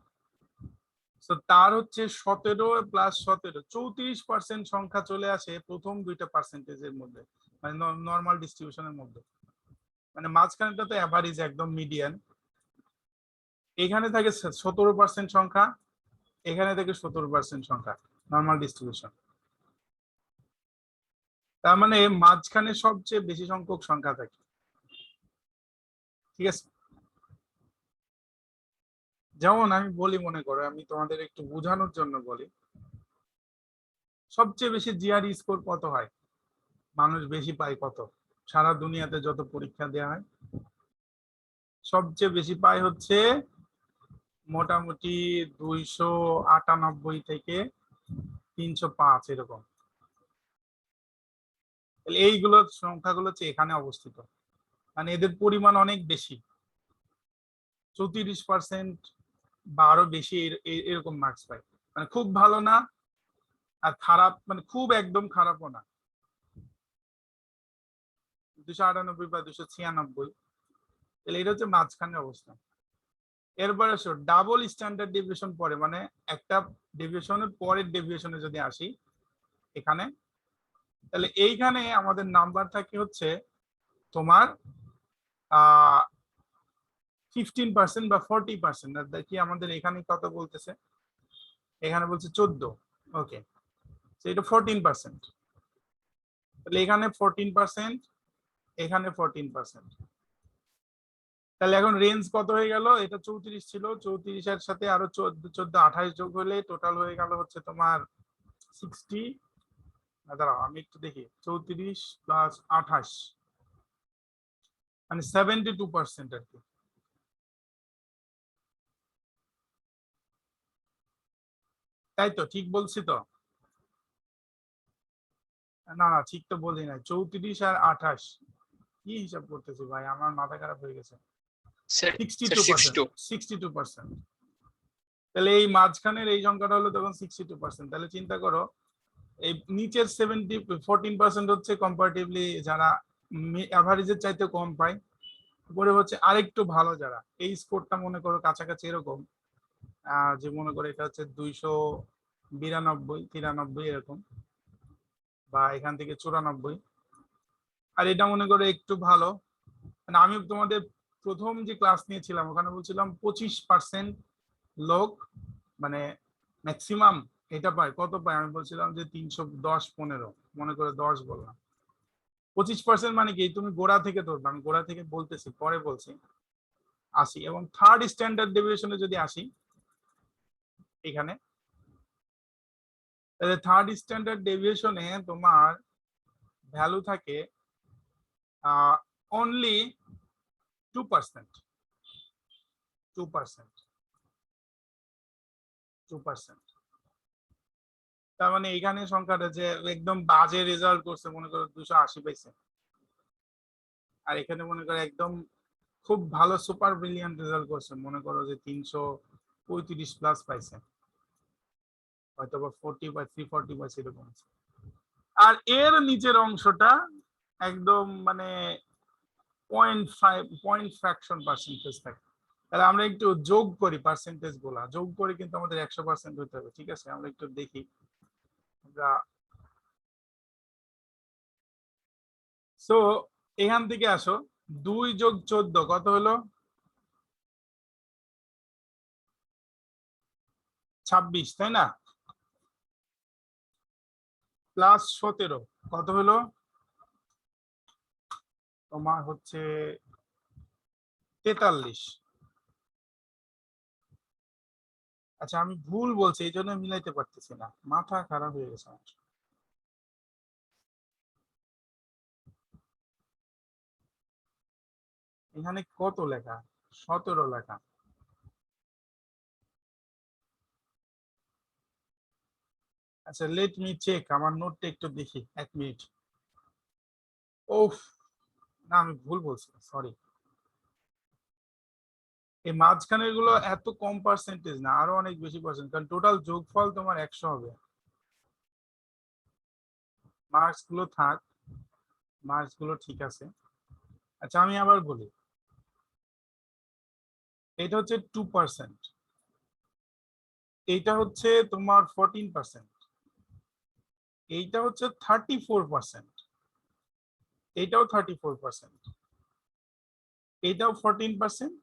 তো তার হচ্ছে 17 প্লাস 17 34% সংখ্যা চলে আসে প্রথম দুইটা পার্সেন্টেজের মধ্যে, মানে নর্মাল ডিস্ট্রিবিউশনের মধ্যে। মানে মাঝখানেটা তো অ্যাভারেজ একদম মিডিয়ান। এখানে থাকে 17% সংখ্যা, এখানে থেকে 17% সংখ্যা নর্মাল ডিস্ট্রিবিউশন। তার মানে মাঝখানে সবচেয়ে বেশি সংখ্যক সংখ্যা থাকে, ঠিক আছে। যেমন আমি বলি, মনে করো আমি তোমাদের একটু বোঝানোর জন্য বলি, সবচেয়ে বেশি জিআরই স্কোর কত হয়, মানুষ বেশি পায় কত, সারা দুনিয়াতে যত পরীক্ষা দেওয়া হয় সবচেয়ে বেশি পায় হচ্ছে মোটামুটি 298 থেকে 305 এরকম। এইগুলো সংখ্যাগুলো হচ্ছে এখানে অবস্থিত, মানে এদের পরিমাণ অনেক বেশি, 34% বা আরো বেশি এরকম মার্কস পায়। মানে খুব ভালো না আর খারাপ, মানে খুব একদম খারাপও না, 298 বা 296। তাহলে এটা হচ্ছে মাঝখানে অবস্থা। এরপরে ডাবল স্ট্যান্ডার্ড ডেভিয়েশন পরে, মানে একটা ডেভিয়েশনের পরের ডেভিয়েশনে যদি আসি এখানে, তাহলে এইখানে আমাদের নাম্বার থাকে হচ্ছে তোমার 15% বা 40%। দেখি আমাদের এখানে কত বলতেছে, এখানে বলছে 14। ওকে, এটা 14%। তাহলে এখানে 14%, এখানে 14%। তাহলে এখন রেঞ্জ কত হয়ে গেল, এটা 34 ছিল, 34-এর সাথে আরো 14 28 যোগ হলে টোটাল হয়ে গেল হচ্ছে তোমার 60। দাঁড়াও আমি একটু দেখি, 34 প্লাস 28 মানে 72% আর কি। তাই তো, ঠিক বলছি তো? না না, ঠিক তো বলি নাই, 34 আর 28 কি হিসাব করতেছি ভাই, আমার মাথা খারাপ হয়ে গেছে। 62%, 62%। তাহলে এই মাঝখানের এই সংখ্যাটা হলো তখন 62%। তাহলে চিন্তা করো এই নিচের 14% হচ্ছে কম্পারেটিভলি যারা অ্যাভারেজের চাইতে কম পায়, উপরে হচ্ছে আরেকটু ভালো যারা, এই স্কোরটা মনে করো কাছাকাছি এরকম, যে মনে করো এটা হচ্ছে 292 93 এরকম, বা এখান থেকে 94। আর এটা মনে করো একটু ভালো, মানে আমি তোমাদের প্রথম যে ক্লাস নিয়েছিলাম ওখানে বলছিলাম 25% লোক মানে ম্যাক্সিমাম এটা পায়, কত পায় আমি বলছিলাম যে 310 15, মনে করে 10 বললাম। 25% মানে কি, তুমি গোড়া থেকে ধরবে, আমি গোড়া থেকে বলতেছি পরে বলছি, আসি। এবং থার্ড স্ট্যান্ডার্ড ডেভিয়েশনে যদি আসি এখানে, তাহলে থার্ড স্ট্যান্ডার্ড ডেভিয়েশনে তোমার ভ্যালু থাকে অনলি 2%, 2%, 2%। তার মানে এখানে সংখ্যাটা যে একদম বাজে রেজাল্ট করছে, মনে করো 280 পাইছে, আর এখানে মনে করো একদম খুব ভালো সুপার ব্রিলিয়ান্ট রেজাল্ট করছে, মনে করো যে 335 প্লাস পাইছে, হয়তো বা 40 বা 340 বা সেরকম। আর এর নিচের অংশটা একদম মানে 0.5 পয়েন্ট ফ্র্যাকশন পার্সেন্টেজ থাকে। তাহলে আমরা একটু যোগ করি, পার্সেন্টেজ গুলা যোগ করে কিন্তু আমাদের 100% হতে হবে। ঠিক আছে, আমরা একটু দেখি। সো এখান থেকে আসো, 2 যোগ 14 কত হলো? 26, তাই না? প্লাস 17 কত হলো? তোমার হচ্ছে 43। আচ্ছা, আমি ভুল বলছি, এই জন্য মিলাইতে পারতেছি না, মাথা খারাপ হয়ে গেছে আমার। এখানে কত লেখা? 17 লেখা। আচ্ছা, লেট মি চেক, আমার নোটটা একটু দেখি, 1 মিনিট। ওফ, না আমি ভুল বলছি, সরি। এই মাঝখানের গুলো এত কম পার্সেন্টেজ না, আরো অনেক বেশি পার্সেন্ট, কারণ টোটাল যোগফল তোমার 100 হবে। মার্কস গুলো থাক, মার্কস গুলো ঠিক আছে। আচ্ছা, আমি আবার বলি, এটা হচ্ছে 2%, এইটা হচ্ছে তোমার 14%, এইটা হচ্ছে 34%, এইটাও 34%, এইটাও 14%,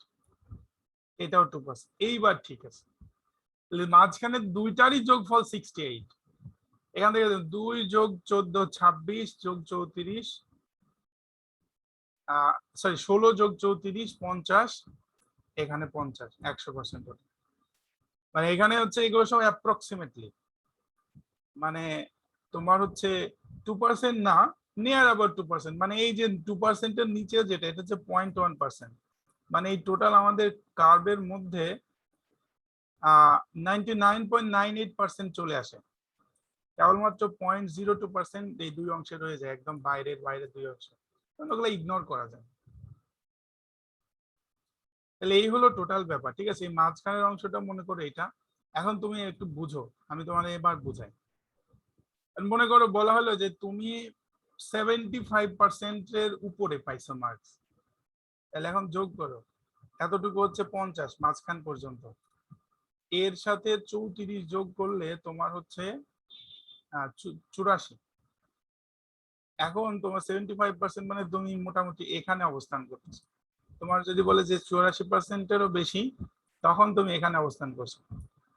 এটাও 2%। এইবার ঠিক আছে, মাঝখানে দুইটারই যোগফল 68। এখান থেকে 2 যোগ 14 26 যোগ 34, সরি 16 যোগ 34 50, এখানে 50, 100%। মানে এখানে হচ্ছে এগুলো সব অ্যাপ্রক্সিমেটলি, মানে তোমার হচ্ছে 2% না, নিয়ার অ্যাবাউট 2%। মানে এই যে 2%-এর নিচে যেটা, এটা হচ্ছে 0.1%। মানে এই টোটাল আমাদের কার্ভের মধ্যে 99.98% চলে আসে, কেবলমাত্র 0.02% এই দুই অংশে রয়ে যায়, একদম বাইরের দুই অংশ, ওগুলো ইগনোর করা যায়। তাহলে এই হলো টোটাল ব্যাপার। ঠিক আছে, এই মাঝখানের অংশটা মনে করো এটা। এখন তুমি একটু বুঝো, আমি তোমার এবার বুঝাই। মনে করো বলা হলো যে তুমি 75%-এর উপরে পাইছো মার্কস, তাহলে এখন যোগ করো, এতটুকু হচ্ছে 50 মাঝখান পর্যন্ত, এর সাথে 34 যোগ করলে তোমার হচ্ছে 84। এখন তোমার 75% মানে তুমি মোটামুটি এখানে অবস্থান করতেছো। তোমার যদি বলে যে 84%-এরও বেশি, তখন তুমি এখানে অবস্থান করছো।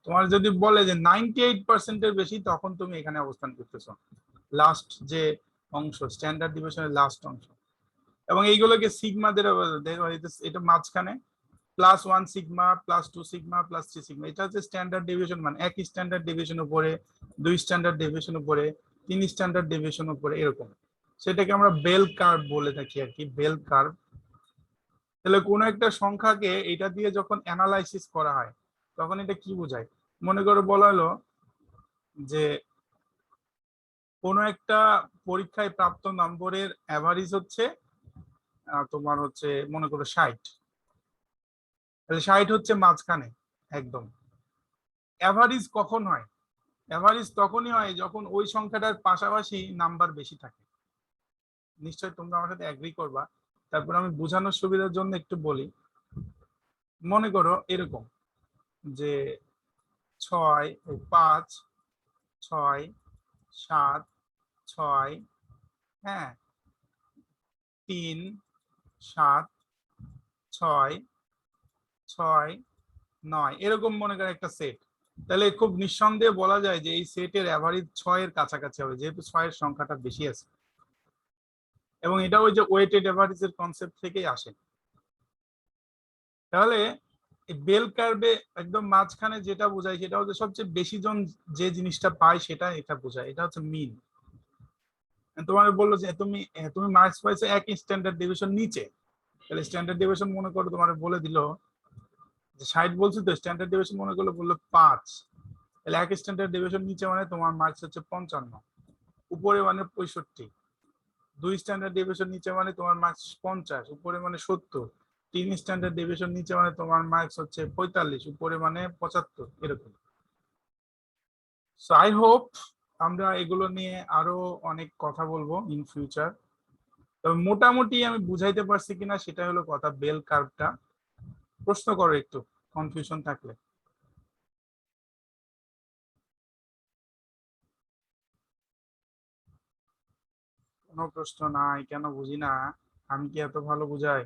তোমার যদি বলে যে 98%-এর বেশি, তখন তুমি এখানে অবস্থান করতেছো, লাস্ট যে অংশ, স্ট্যান্ডার্ড ডিভিশনের লাস্ট অংশ। এবং এইগুলোকে সিগমা দিয়ে দেখো, এটা মাঝখানে +1 সিগমা, +2 সিগমা, +3 সিগমা, এটা হচ্ছে স্ট্যান্ডার্ড ডেভিয়েশন। মানে 1 স্ট্যান্ডার্ড ডেভিয়েশন উপরে, 2 স্ট্যান্ডার্ড ডেভিয়েশন উপরে, 3 স্ট্যান্ডার্ড ডেভিয়েশন উপরে, এরকম। সেটাকে আমরা বেল কার্ভ বলে থাকি আর কি, বেল কার্ভ। তাহলে কোনো একটা সংখ্যাকে এটা দিয়ে যখন অ্যানালাইসিস করা হয়, তখন এটা কি বোঝায়? মনে করো বলা হলো যে কোনো একটা পরীক্ষায় প্রাপ্ত নম্বরের অ্যাভারেজ হচ্ছে তোমার হচ্ছে মনে করো 60, তাহলে 60 হচ্ছে মাঝখানে একদম। অ্যাভারেজ কখন হয়? অ্যাভারেজ তখনই হয় যখন ওই সংখ্যাটার পাশাপাশি নাম্বার বেশি থাকে। নিশ্চয়ই তোমরা আমার সাথে এগ্রি করবা। তারপর আমি বোঝানোর সুবিধার জন্য একটু বলি। মনে করো এরকম যে 6 5 6 7 6, হ্যাঁ, 3 7 6 6 9, এরকম মনে করো একটা সেট। তাহলে খুব নিঃসন্দেহে বলা যায় যে এই সেটের অ্যাভারেজ 6-এর কাছাকাছি হবে, যেহেতু 6-এর সংখ্যাটা বেশি আছে। এবং এটা ওই যে ওয়েটেড অ্যাভারেজের কনসেপ্ট থেকেই আসে। তাহলে বেল কার্ভে একদম মাঝখানে যেটা বোঝায় সেটা হচ্ছে সবচেয়ে বেশি জন যে জিনিসটা পায় সেটা এটা বোঝায়, এটা হচ্ছে মিন। তোমার বললো যে তুমি তুমি মার্কস পাইছো 1 স্ট্যান্ডার্ড ডেভিয়েশন নিচে, তাহলে স্ট্যান্ডার্ড ডেভিয়েশন মনে করো তোমার বলে দিল যে 60 বলছি, তো স্ট্যান্ডার্ড ডেভিয়েশন মনে করলো বললো 5, তাহলে 1 স্ট্যান্ডার্ড ডেভিয়েশন নিচে মানে তোমার মার্কস হচ্ছে 55, উপরে মানে 65। 2 স্ট্যান্ডার্ড ডেভিয়েশন নিচে মানে তোমার মার্কস 50, উপরে মানে 70। 3 স্ট্যান্ডার্ড ডেভিয়েশন নিচে মানে তোমার মার্কস হচ্ছে 45, উপরে মানে 75, এরকম। সো আই হোপ আমরা এগুলো নিয়ে আরো অনেক কথা বলবো ইন ফিউচার। তবে মোটামুটি আমি বুঝাইতে পারছি কিনা সেটা হলো কথা। বেল কার্ভটা প্রশ্ন করো একটু কনফিউশন থাকলে। কোনো প্রশ্ন নাই কেন বুঝি না? আমি কি এত ভালো বুঝাই?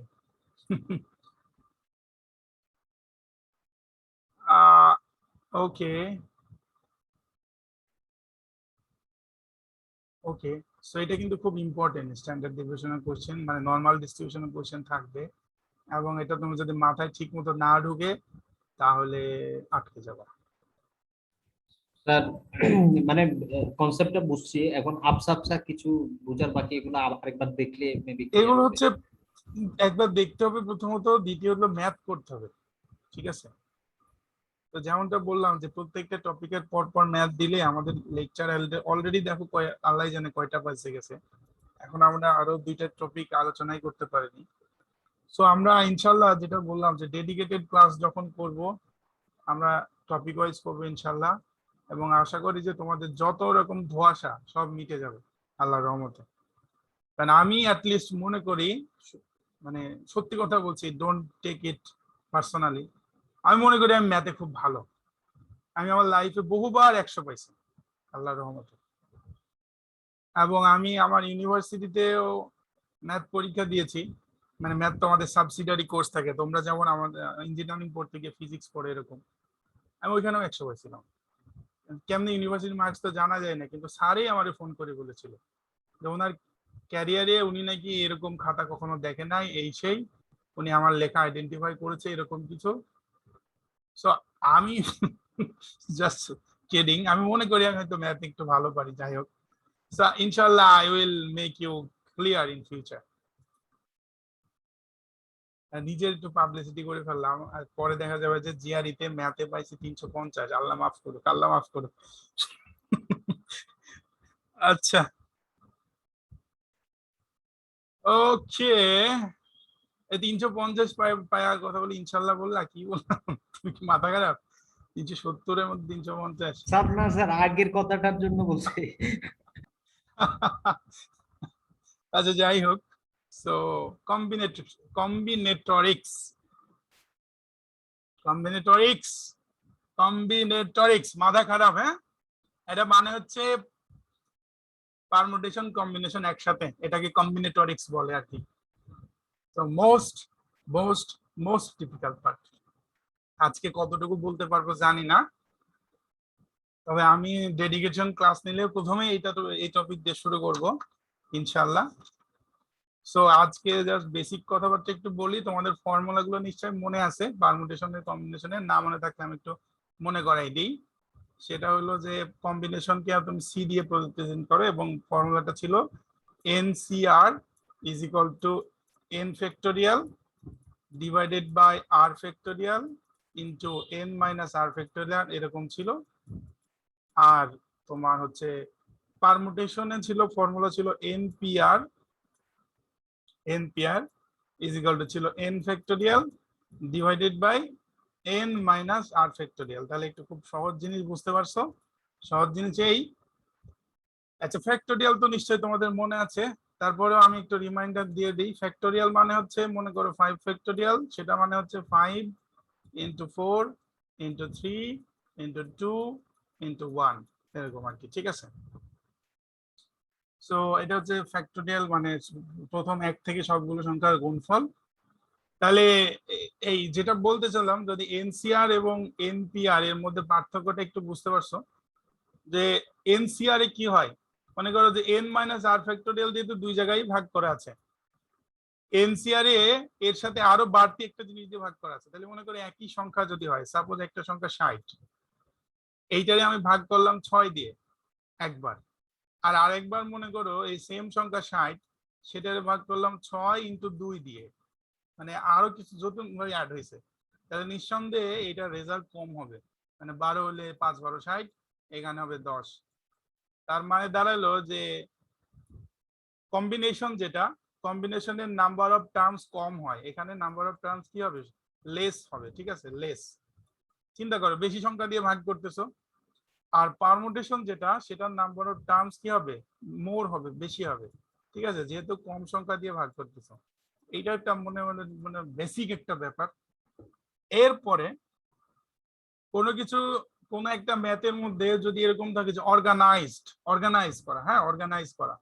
ওকে ওকে। সো এটা কিন্তু খুব ইম্পর্টেন্ট, স্ট্যান্ডার্ড ডেভিয়েশনের কোশ্চেন, মানে নর্মাল ডিস্ট্রিবিউশনের কোশ্চেন থাকবে, এবং এটা তুমি যদি মাথায় ঠিক মতো না ঢুকে তাহলে আটকে যাবে। স্যার মানে কনসেপ্টটা বুঝছি, এখন আপসা আপসা কিছু বোঝার বাকি, এগুলো আরেকবার দেখলে মেবি ক্লিয়ার এগুলো হবে। হচ্ছে একবার দেখতে হবে প্রথমত, দ্বিতীয় হলো ম্যাথ করতে হবে, ঠিক আছে? তো যেমনটা বললাম যে প্রত্যেকটা টপিকের পর পর ম্যাথ দিলে আমাদের লেকচার অলরেডি দেখো আল্লাহ জানে কয়টা বাজে গেছে, এখন আমরা আরো 2টা টপিক আলোচনাই করতে পারিনি। সো আমরা ইনশাল্লাহ যেটা বললাম যে ডেডিকেটেড ক্লাস যখন করব আমরা টপিক ওয়াইজ করবো ইনশাল্লাহ, এবং আশা করি যে তোমাদের যত রকম ধোঁয়াশা সব মিটে যাবে আল্লাহর রহমতে। কারণ আমি অ্যাটলিস্ট মনে করি, মানে সত্যি কথা বলছি, ডোন্ট টেক ইট পার্সোনালি, আমি মনে করি আমি ম্যাথে খুব ভালো। আমি আমার লাইফে বহুবার 100 পাইছি আল্লাহর রহমতে, এবং আমি আমার ইউনিভার্সিটিতেও ম্যাথ পরীক্ষা দিয়েছি। মানে ম্যাথ তো আমাদের সাবসিডিয়ারি কোর্স থাকে, তোমরা যেমন আমাদের ইঞ্জিনিয়ারিং পড়তে গিয়ে ফিজিক্স পড়ে এরকম, আমি ওইখানেও 100 পাইছিলাম। কেমনি ইউনিভার্সিটি মার্কস তো জানা যায় না, কিন্তু স্যারই আমারে ফোন করে বলেছিল যে ওনার ক্যারিয়ারে উনি নাকি এরকম খাতা কখনো দেখে নাই, এই সেই উনি আমার লেখা আইডেন্টিফাই করেছে এরকম কিছু। সো আমি জাস্ট কিডিং, আমি মনে করি আমি হয়তো ম্যাথ একটু ভালো পারি, যাই হোক। সো ইনশাআল্লাহ I will make you clear in future. নিজের একটু পাবলিসিটি করে ফেললাম, আর পরে দেখা যাবে যে জিআরইতে ম্যাথে পাইছি 350, আল্লাহ মাফ করুক, আল্লাহ মাফ করুক। আচ্ছা ওকে, এই 350 পায়ার কথা বলি ইনশাল্লাহ বললা, কি বললাম? তুমি কি মাথা খারাপ? 370-এর মধ্যে 350? স্যার না স্যার, আগের কথাটার জন্য বলছি। আচ্ছা যাই হোক। সো কম্বিনেটরিক্স কম্বিনেটরিক্স কম্বিনেটরিক্স মাথা খারাপ, হ্যাঁ? এটা মানে হচ্ছে পারমুটেশন কম্বিনেশন একসাথে, এটাকে কম্বিনেটরিক্স বলে আর কি। তো most most most difficult part. আজকে কতটুকু বলতে পারবো জানি না, তবে আমি ডেডিকেশন ক্লাস নিলে প্রথমে এই টপিক দিয়ে শুরু করব ইনশাআল্লাহ। সো আজকে জাস্ট বেসিক কথাবার্তা একটু বলি, তোমাদের ফর্মুলা গুলো নিশ্চয়ই মনে আছে, পারমুটেশনের কম্বিনেশনের, না মনে থাকলে আমি একটু মনে করাই দিই। সেটা হলো যে কম্বিনেশনকে তুমি সি দিয়ে প্রেজেন্ট করো, এবং ফর্মুলাটা ছিল NCR is equal to n factorial divided by r factorial into n minus r factorial, এরকম ছিল। আর তোমার হচ্ছে পারমুটেশনে ছিল, ফর্মুলা ছিল NPR ইজ ইকুয়াল টু ছিল n factorial divided by n minus r factorial. তাহলে একটু খুব সহজ জিনিস বুঝতে পারছো, সহজ জিনিস এই। আচ্ছা ফ্যাক্টোরিয়াল তো নিশ্চয়ই তোমাদের মনে আছে, তারপরেও আমি একটু রিমাইন্ডার দিয়ে দিই। ফ্যাক্টোরিয়াল মানে হচ্ছে, মনে করো 5 ফ্যাক্টোরিয়াল, সেটা মানে হচ্ছে 5 ইন্টু 4 ইন্টু 3 ইন্টু 2 ইন্টু 1, এরকম আর কি, ঠিক আছে? সো এটা হচ্ছে ফ্যাক্টোরিয়াল, মানে প্রথম এক থেকে সবগুলো সংখ্যার গুণফল। তাহলে এই যেটা বলতে চাইলাম, যদি এনসিআর এবং এনপিআর এর মধ্যে পার্থক্যটা একটু বুঝতে পারছো, যে এনসিআর এ কি হয়, মনে করো যে n মাইনাস আর ফ্যাক্টোরিয়াল দিয়ে তো দুই জায়গায় ভাগ করা আছে, এনসিআর এর সাথে আরো বাড়তি একটা জিনিস দিয়ে ভাগ করা আছে। তাহলে মনে করো একই সংখ্যা যদি হয়, সাপোজ একটা সংখ্যা 60, এইটারে আমি ভাগ করলাম 6 দিয়ে একবার, আর আরেকবার মনে করো এই সেম সংখ্যা 60, সেটারে ভাগ করলাম 6 ইন্টু 2 দিয়ে, মানে আরো কিছু নতুন ভাবে অ্যাড হয়েছে। তাহলে নিঃসন্দেহে এটা রেজাল্ট কম হবে, মানে 12 হলে 5 12 60, এখানে হবে 10। তার মানে দাঁড়ালো যে কম্বিনেশন, যেটা কম্বিনেশনের নাম্বার অফ টার্মস কম হয়, এখানে নাম্বার অফ টার্মস কি হবে, লেস হবে, ঠিক আছে, লেস। চিন্তা করো বেশি সংখ্যা দিয়ে ভাগ করতেছো। আর পারমুটেশন যেটা, সেটার নাম্বার অফ টার্মস কি হবে, মোর হবে, বেশি হবে। ঠিক আছে, যেহেতু কম সংখ্যা দিয়ে ভাগ করতেছ, এইটা একটা মনে মনে মানে বেসিক একটা ব্যাপার। এরপরে কোনো কিছু কোনো একটা ম্যাথের মধ্যে যদি এরকম থাকে যে অর্গানাইজ করা, হ্যাঁ অর্গানাইজ করা,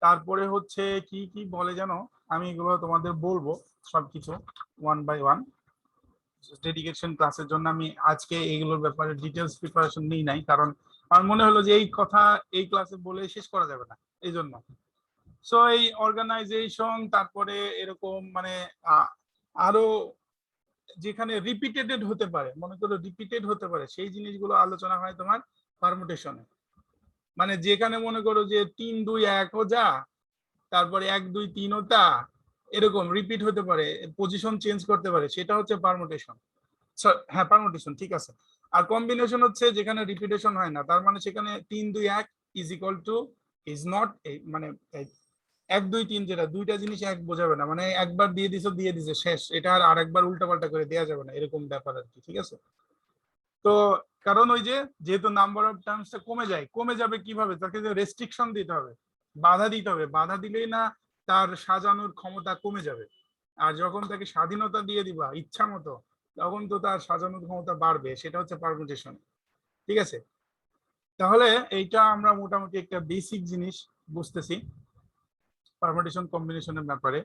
তারপরে হচ্ছে কি কি বলে জানো, আমি এগুলো তোমাদের বলবো সবকিছু ওয়ান বাই ওয়ান। ডেডিকেশন ক্লাসের জন্য আমি আজকে এইগুলোর ব্যাপারে ডিটেলস প্রিপারেশন নিই নাই, কারণ আমার মনে হলো যে এই কথা এই ক্লাসে বলে শেষ করা যাবে না, এই জন্য। সো এই অর্গানাইজেশন, তারপরে এরকম মানে আরো যেখানে রিপিটেড হতে পারে, মনে করো রিপিটেড হতে পারে, সেই জিনিসগুলো আলোচনা হয় তোমার পারমুটেশনে। মানে যেখানে মনে করো যে 3 2 1 ও যা, তারপরে 1 2 3 ও তা, এরকম রিপিট হতে পারে, পজিশন চেঞ্জ করতে পারে, সেটা হচ্ছে পারমুটেশন। হ্যাঁ পারমুটেশন ঠিক আছে। আর কম্বিনেশন হচ্ছে যেখানে রিপিটেশন হয় না, তার মানে সেখানে 3 2 1 is equal two is not, মানে 1 2 3 যেটা দুইটা জিনিস এক বোঝাবে না, মানে একবার দিয়ে দিছে শেষ, এটা আর আরেকবার উল্টাপাল্টা করে দেওয়া যাবে না, এরকম ব্যাপার আর কি, ঠিক আছে। তো কারণ ওই যে যেহেতু নাম্বার অফ টার্মসটা কমে যাবে কিভাবে, তাকে যে রেস্ট্রিকশন দিতে হবে, বাধা দিতে হবে, বাধা দিলেই না তার সাজানোর ক্ষমতা কমে যাবে। আর যখন তাকে স্বাধীনতা দিয়ে দিবা ইচ্ছা মতো, তখন তো তার সাজানোর ক্ষমতা বাড়বে, সেটা হচ্ছে পারমুটেশন, ঠিক আছে। তাহলে এইটা আমরা মোটামুটি একটা বেসিক জিনিস বুঝতেছি পারমুটেশন কম্বিনেশনের ব্যাপারে।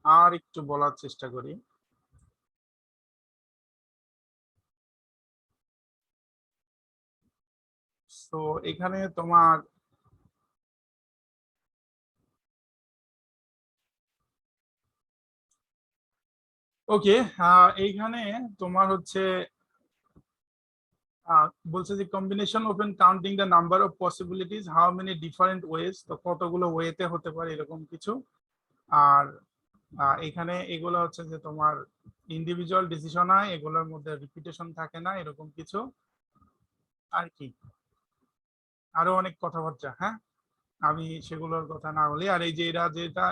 আর একটু বলার চেষ্টা করি। তো এখানে তোমার ওকে, এইখানে তোমার হচ্ছে বলছে যে combination open counting the number of possibilities, how many different ways, তো কতগুলো ওয়েতে হতে পারে এরকম কিছু। আর এখানে এগুলো হচ্ছে যে তোমার ইন্ডিভিজুয়াল ডিসিশন হয়, এগুলোর মধ্যে রিপিটেশন থাকে না, এরকম কিছু। আর কি আরো অনেক কথাবার্তা, হ্যাঁ আমি সেগুলোর কথা না বলি। আর এই যে এরা যেটা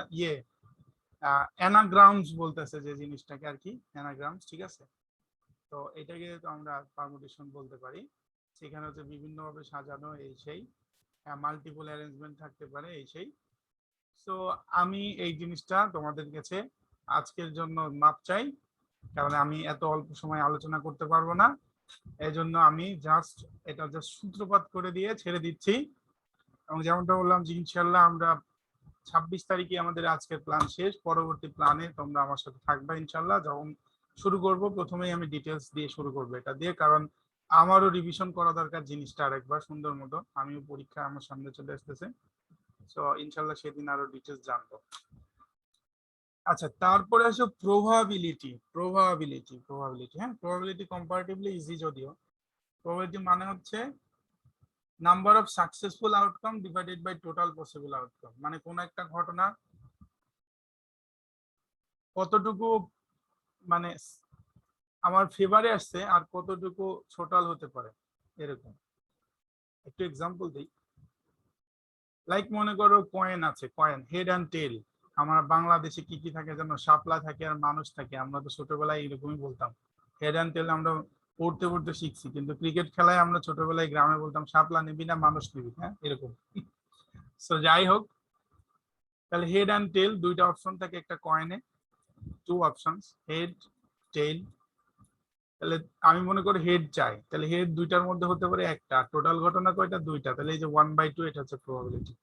অ্যানাগ্রামস বলতেছে যে জিনিসটাকে আর কি, অ্যানাগ্রামস, ঠিক আছে। তো এটাকে তো আমরা পারমুটেশন বলতে পারি। সেখানে হচ্ছে বিভিন্ন ভাবে সাজানো, এই সেই মাল্টিপল অ্যারেঞ্জমেন্ট থাকতে পারে, এই সেই। তো আমি এই জিনিসটা তোমাদের কাছে আজকের জন্য মাপ চাই, কারণ আমি এত অল্প সময় আলোচনা করতে পারবো না। এই জন্য আমি এটা জাস্ট সূত্রপাত করে দিয়ে ছেড়ে দিচ্ছি। এবং যেমনটা বললাম যে ইনশাল্লাহ আমরা 26 তারিখে আমাদের আজকের প্ল্যান শেষ, পরবর্তী প্ল্যানে তোমরা আমার সাথে থাকবে ইনশাল্লাহ। যখন শুরু করব প্রথমেই আমি ডিটেলস দিয়ে শুরু করবো এটা দিয়ে, কারণ আমারও রিভিশন করা দরকার জিনিসটা আরেকবার সুন্দর মতো, আমিও পরীক্ষা আমার সামনে চলে আসতেছে। তো ইনশাল্লাহ সেদিন আরো ডিটেলস জানবো। আচ্ছা, তারপরে আসো প্রবাবিলিটি। হ্যাঁ প্রবাবিলিটি কম্পারেটিভলি ইজি, যদিও প্রবাবিলিটি মানে হচ্ছে number of successful outcome divided by total possible outcome, মানে কোন একটা ঘটনা কতটুকু মানে আমার ফেভারে আসছে আর কতটুকু টোটাল হতে পারে, এরকম। একটু এক্সাম্পল দিই। লাইক মনে করো কয়েন আছে, কয়েন হেড অ্যান্ড টেল। আমরা বাংলাদেশে কি কি থাকে যেন, শাপলা থাকে আর মানুষ থাকে, আমরা তো ছোটবেলায় এরকমই বলতাম। হেড অ্যান্ড টেল আমরা পড়তে পড়তে শিখছি, কিন্তু ক্রিকেট খেলায় আমরা ছোটবেলায় গ্রামে বলতাম শাপলা নিবি না মানুষ নিবি, হ্যাঁ এরকম। সো যাই হোক, তাহলে হেড অ্যান্ড টেল দুইটা অপশন থাকে একটা কয়েনে, টু অপশনস, হেড টেল। তাহলে আমি মনে করি হেড চাই, তাহলে হেড দুইটার মধ্যে হতে পারে একটা, টোটাল ঘটনা কয়টা, দুইটা, তাহলে এই যে 1/2, এটা হচ্ছে প্রবাবিলিটি।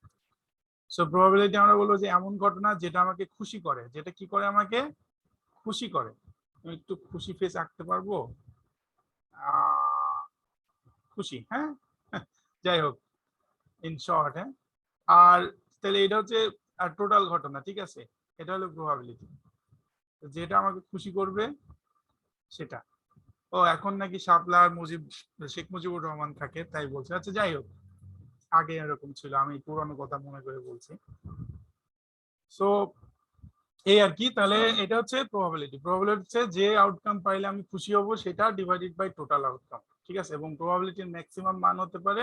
সো প্রবাবিলিটি আমরা বলবো যে এমন ঘটনা যেটা আমাকে খুশি করে, যেটা কি করে আমাকে খুশি করে। আমি একটু খুশি ফেস আঁকতে পারবো, খুশি, হ্যাঁ যাই হোক, ইন শর্ট, হ্যাঁ। আর তাহলে এটা হচ্ছে টোটাল ঘটনা, ঠিক আছে, এটা হলো প্রবাবিলিটি, যেটা আমাকে খুশি করবে সেটা। ও এখন নাকি শাপলা আর শেখ মুজিবুর রহমান থাকে তাই বলছে, আচ্ছা যাই হোক, আগে এরকম ছিল, আমি পুরানো কথা মনে করে বলছি। সো এই আর কি, তাহলে এটা হচ্ছে প্রবাবিলিটি হচ্ছে যে আউটকাম পাইলে আমি খুশি হব সেটা ডিভাইডেড বাই টোটাল আউটকাম, ঠিক আছে। এবং প্রবাবিলিটির ম্যাক্সিমাম মান হতে পারে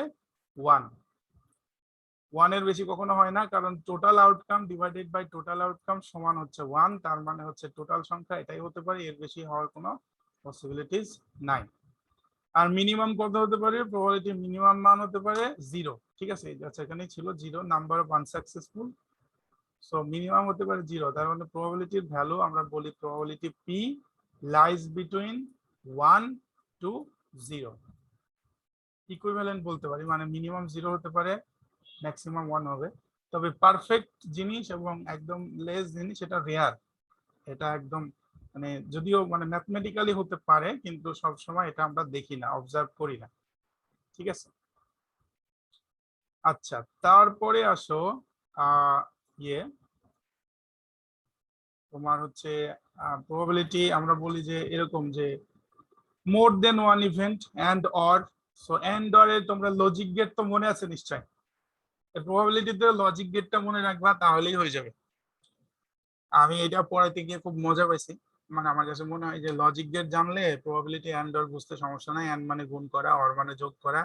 1 এর বেশি কখনো হয় না, কারণ total outcome divided by total outcome সমান হচ্ছে 1, তার মানে হচ্ছে টোটাল সংখ্যা এটাই হতে পারে, এর বেশি হওয়ার কোনো পসিবিলিটিস নাই। আর মিনিমাম কত হতে পারে, প্রবাবিলিটি মিনিমাম মান হতে পারে 0, ঠিক আছে। আচ্ছা এখানেই ছিল 0, number of unsuccessful so minimum হতে পারে 0, তার মানে প্রবাবিলিটির ভ্যালু আমরা বলি probability P lies between 1 to 0। Equivalent বলতে পারি, মানে মিনিমাম 0 হতে পারে, ম্যাক্সিমাম 1 হবে। তবে পারফেক্ট জিনিস এবং একদম লেস জিনিস এটা রেয়ার, এটা একদম মানে যদিও মানে ম্যাথমেটিক্যালি হতে পারে কিন্তু সবসময় এটা আমরা দেখি না, অবজার্ভ করি না। ঠিক আছে, আচ্ছা তারপরে আসো ইয়ে তোমার হচ্ছে প্রবাবিলিটি আমরা বলি যে এরকম যে more than one event and or. So and or এর তোমরা লজিক গেট তো মনে আছে নিশ্চয়, প্রবাবিলিটিতে লজিক গেটটা মনে রাখবা তাহলেই হয়ে যাবে। আমি এটা পড়াইতে গিয়ে খুব মজা পাইছি, মানে আমার কাছে মনে হয় যে লজিক গেট জানলে প্রবাবিলিটি অ্যান্ড অর বুঝতে সমস্যা নাই, অ্যান্ড মানে গুণ করা, অর মানে যোগ করা।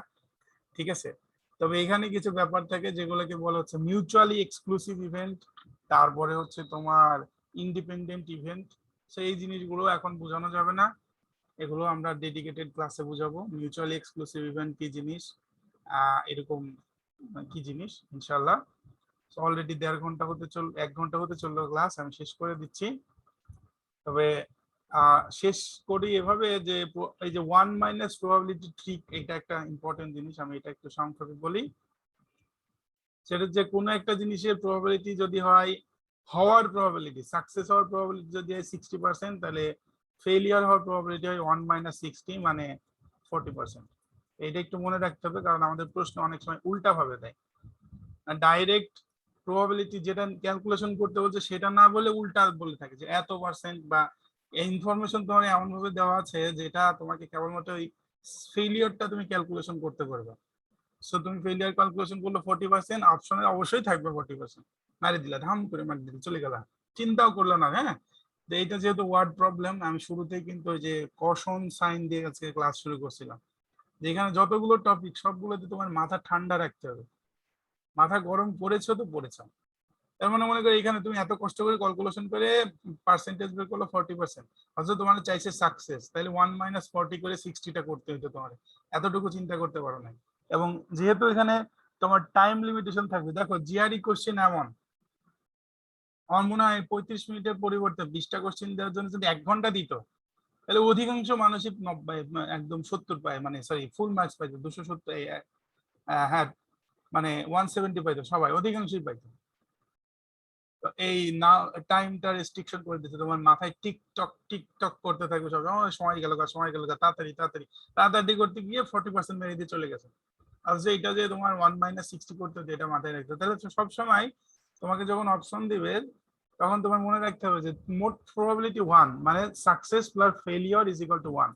ঠিক আছে, তবে এখানে কিছু ব্যাপার থাকে যেগুলোকে বলা হচ্ছে মিউচুয়ালি এক্সক্লুসিভ ইভেন্ট, তারপরে হচ্ছে তোমার ইন্ডিপেন্ডেন্ট ইভেন্ট। সেই জিনিসগুলো এখন বোঝানো যাবে না, এগুলো আমরা ডেডিকেটেড ক্লাসে বুঝাবো। মিউচুয়ালি এক্সক্লুসিভ ইভেন্ট কি জিনিস, এরকম কি জিনিস ইনশাল্লাহ। অলরেডি 1 ঘন্টা হতে চললো ক্লাস, আমি শেষ করে দিচ্ছি। তবে শেষ করি এভাবে যে এই যে 1 মাইনাস প্রবাবিলিটি ট্রিক, এটা একটা ইম্পর্টেন্ট জিনিস, আমি এটা একটু সংক্ষেপে বলি। সেটা যে কোনো একটা জিনিসের প্রবাবিলিটি যদি হয়, হওয়ার প্রবাবিলিটি, সাকসেস হওয়ার প্রবাবিলিটি যদি হয় 60%, তাহলে ফেলিয়ার হওয়ার প্রবাবিলিটি হয় 1 মাইনাস 60 মানে 40%। এটা একটু মনে রাখতে হবে, কারণ আমাদের প্রশ্ন অনেক সময় উল্টা ভাবে দেয়। ডাইরেক্ট প্রবাবিলিটি যেটা ক্যালকুলেশন করতে বলছে সেটা না বলে উল্টা বলে থাকে যে এত পার্সেন্ট, বা এই ইনফরমেশন তোমার এমন ভাবে দেওয়া আছে যেটা তোমাকে কেবলমাত্র ওই ফেলিয়ারটা তুমি ক্যালকুলেশন করতে পারবে। সো তুমি ফেলিয়ার ক্যালকুলেশন করলে 40%, অপশনে অবশ্যই থাকবে 40%, মারি দিলা ধাম করে মারি দিলে চলে গেলা, চিন্তাও করলো না। হ্যাঁ, তো এইটা যেহেতু ওয়ার্ড প্রবলেম, আমি শুরুতেই কিন্তু ওই যে কশন সাইন দিয়ে আজকে ক্লাস শুরু করছিলাম, যেখানে যতগুলো টপিক সবগুলোতে তোমার মাথা ঠান্ডা রাখতে হবে। মাথা গরম করেছো তো পড়েছো, তার মানে মনে করো এখানে তুমি এত কষ্ট করে ক্যালকুলেশন করে পার্সেন্টেজ বের করলো 40%, অথচ তোমার চাইছে সাকসেস, তাহলে 1 মাইনাস 40 করে 60টা করতে হতো তোমার, এতটুকু চিন্তা করতে পারো না। এবং যেহেতু এখানে তোমার টাইম লিমিটেশন থাকবে, দেখো জিআরই কোশ্চেন এমন, আমার মনে হয় 35 মিনিটের পরিবর্তে 20টা কোশ্চেন দেওয়ার জন্য যদি 1 ঘন্টা দিত, তাহলে অধিকাংশ মানুষই 90 একদম 70 পায়, মানে সরি ফুল মার্কস পাইতো, 270, হ্যাঁ মানে 170 পাইতো, সবাই অধিকাংশই পাইতো। তো এই না টাইমটা রেস্ট্রিকশন করে দিচ্ছে, তোমার মাথায় টিকটক টিকটক করতে থাকবে সব, সময় গেল সময় গেল, তাড়াতাড়ি তাড়াতাড়ি তাড়াতাড়ি করতে গিয়ে 40% মেরে দিয়ে চলে গেছে। আর যে এটা যে তোমার 1 মাইনাস 60 করতে হতো, এটা মাথায় রাখতে, তাহলে সব সময় তোমাকে যখন অপশন দিবে তখন তোমার মনে রাখতে হবে যে মোট প্রবাবিলিটি 1 মানে success plus failure is equal two 1।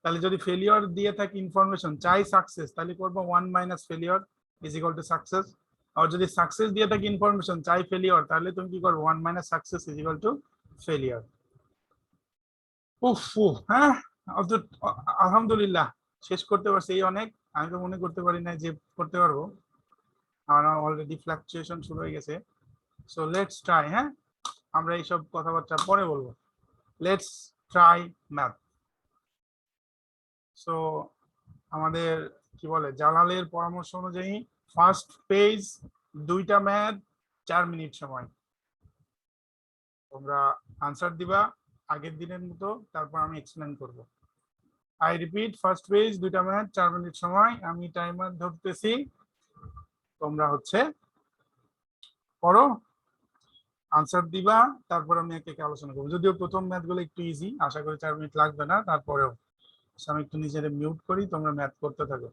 তাহলে যদি ফেলিওর দিয়ে থাকে ইনফরমেশন চাই সাকসেস, তাহলে করবো 1 minus failure is equal to success. আর যদি সাকসেস দিয়ে থাকে ইনফরমেশন চাই ফেলিওর, তাহলে তুমি কি করবে 1 minus success is equal two failure. উফ উফ, হ্যাঁ আলহামদুলিল্লাহ শেষ করতে পারছি, এই অনেক। আমি তো মনে করতে পারি না যে করতে পারবো, আমার অলরেডি ফ্লাকচুয়েশন শুরু হয়ে গেছে। সো লেটস ট্রাই, হ্যাঁ আমরা এইসব কথাবার্তা পরে বলবো। Let's try math. সো আমাদের কি বলে জালালের পরামর্শ অনুযায়ী ফার্স্ট পেজ 2টা ম্যাথ 4 মিনিট সময়, তোমরা আনসার দিবা আগের দিনের মতো, তারপর আমি এক্সপ্লেন করব। আই রিপিট, ফার্স্ট পেজ 2টা ম্যাথ 4 মিনিট সময়, আমি টাইমার ধরতেছি, তোমরা হচ্ছে পড়ো, আনসার দিবা, তারপর আমি একে একে আলোচনা করবো। যদিও প্রথম ম্যাথ গুলো একটু ইজি, আশা করি 4 মিনিট লাগবে না, তারপরেও আমি একটু নিজের মিউট করি, তোমরা ম্যাথ করতে থাকো।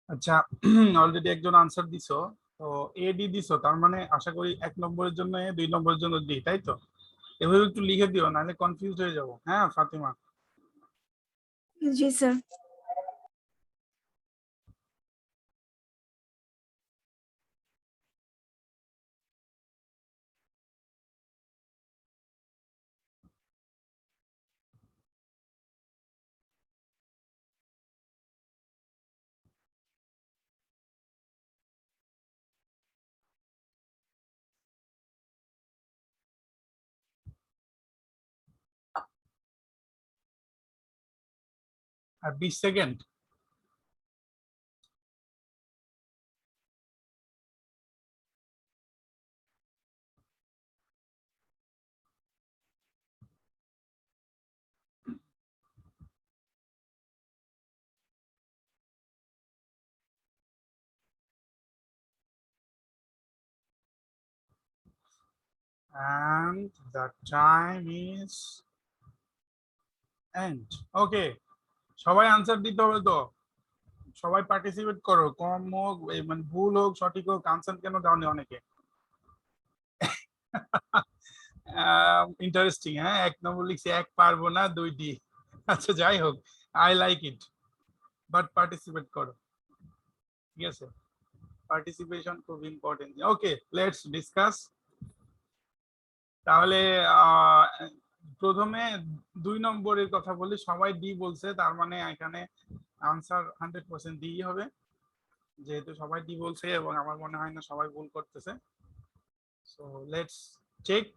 আচ্ছা, অলরেডি একজন আনসার দিছো, তো এ ডি দিছো, তার মানে আশা করি 1 নম্বরের জন্য এ, 2 নম্বরের জন্য ডি, তাই তো? এভাবে একটু লিখে দিও, নাহলে কনফিউজ হয়ে যাবো। হ্যাঁ ফাতিমা? জি স্যার। আর 20 second. And the time is end. Okay, সবাই আনসার দিতে হবে তো, সবাই পার্টিসিপেট করো, কম হোক মানে ভুল হোক সঠিক হোক, আনসার কেন দাওনি অনেকে? ইন্টারেস্টিং। হ্যাঁ, 1 নম্বর লিখছি, 1 পারবো না, 2 ডি। আচ্ছা যাই হোক, I like it, but participate করো, ঠিক আছে? পার্টিসিপেশন খুব ইম্পর্টেন্ট। Okay, let's discuss. তাহলে প্রথমে 2 নম্বরের কথা বলি। সবাই ডি বলছে, তার মানে এখানে আনসার 100% ডি হবে, যেহেতু সবাই ডি বলছে এবং আমার মনে হয় না সবাই ভুল করতেছে। So let's check.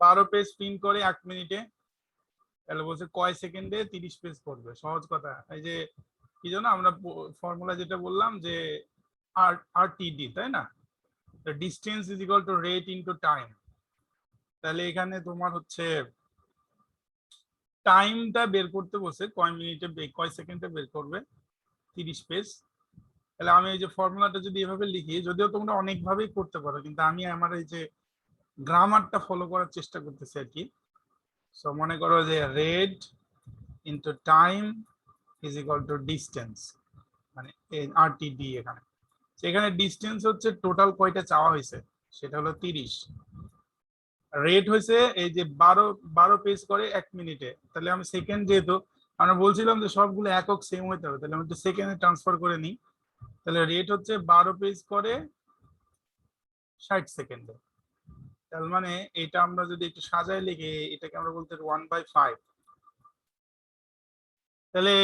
12 page print করে 1 মিনিটে, তাহলে বলছে কয় সেকেন্ডে 30 পেজ করবে। সহজ কথা, এই যে কি জানো, আমরা ফর্মুলা যেটা বললাম যে RTD, তাই না? Distance is equal two rate into time. তাহলে এখানে তোমার হচ্ছে টাইমটা বের করতে বসে, কয় মিনিটে কয় সেকেন্ডে বের করবে 30 পেজ। তাহলে আমি এই যে ফর্মুলাটা যদি এভাবে লিখি, যদিও তোমরা অনেকভাবেই করতে পারো, কিন্তু আমি আমার এই যে গ্রামারটা ফলো করার চেষ্টা করতেছি আর কি। সো মনে করো যে rate into time is equal two distance, মানে RTD। এখানে সেখানে ডিস্টেন্স হচ্ছে টোটাল কয়টা চাওয়া হয়েছে, সেটা হলো 30। রেট হয়েছে এই যে 12 পেজ করে 1 মিনিটে, তাহলে আমি সেকেন্ড, যেহেতু আমরা বলছিলাম যে সবগুলো একক সেম হইতে হবে, তাহলে আমি একটু সেকেন্ডে ট্রান্সফার করে নিই। তাহলে রেট হচ্ছে 12 পেজ করে 60 সেকেন্ডে। তার মানে এটা আমরা যদি একটু সাজায় লিখে, এটাকে আমরা বলতে 1/5। তাহলে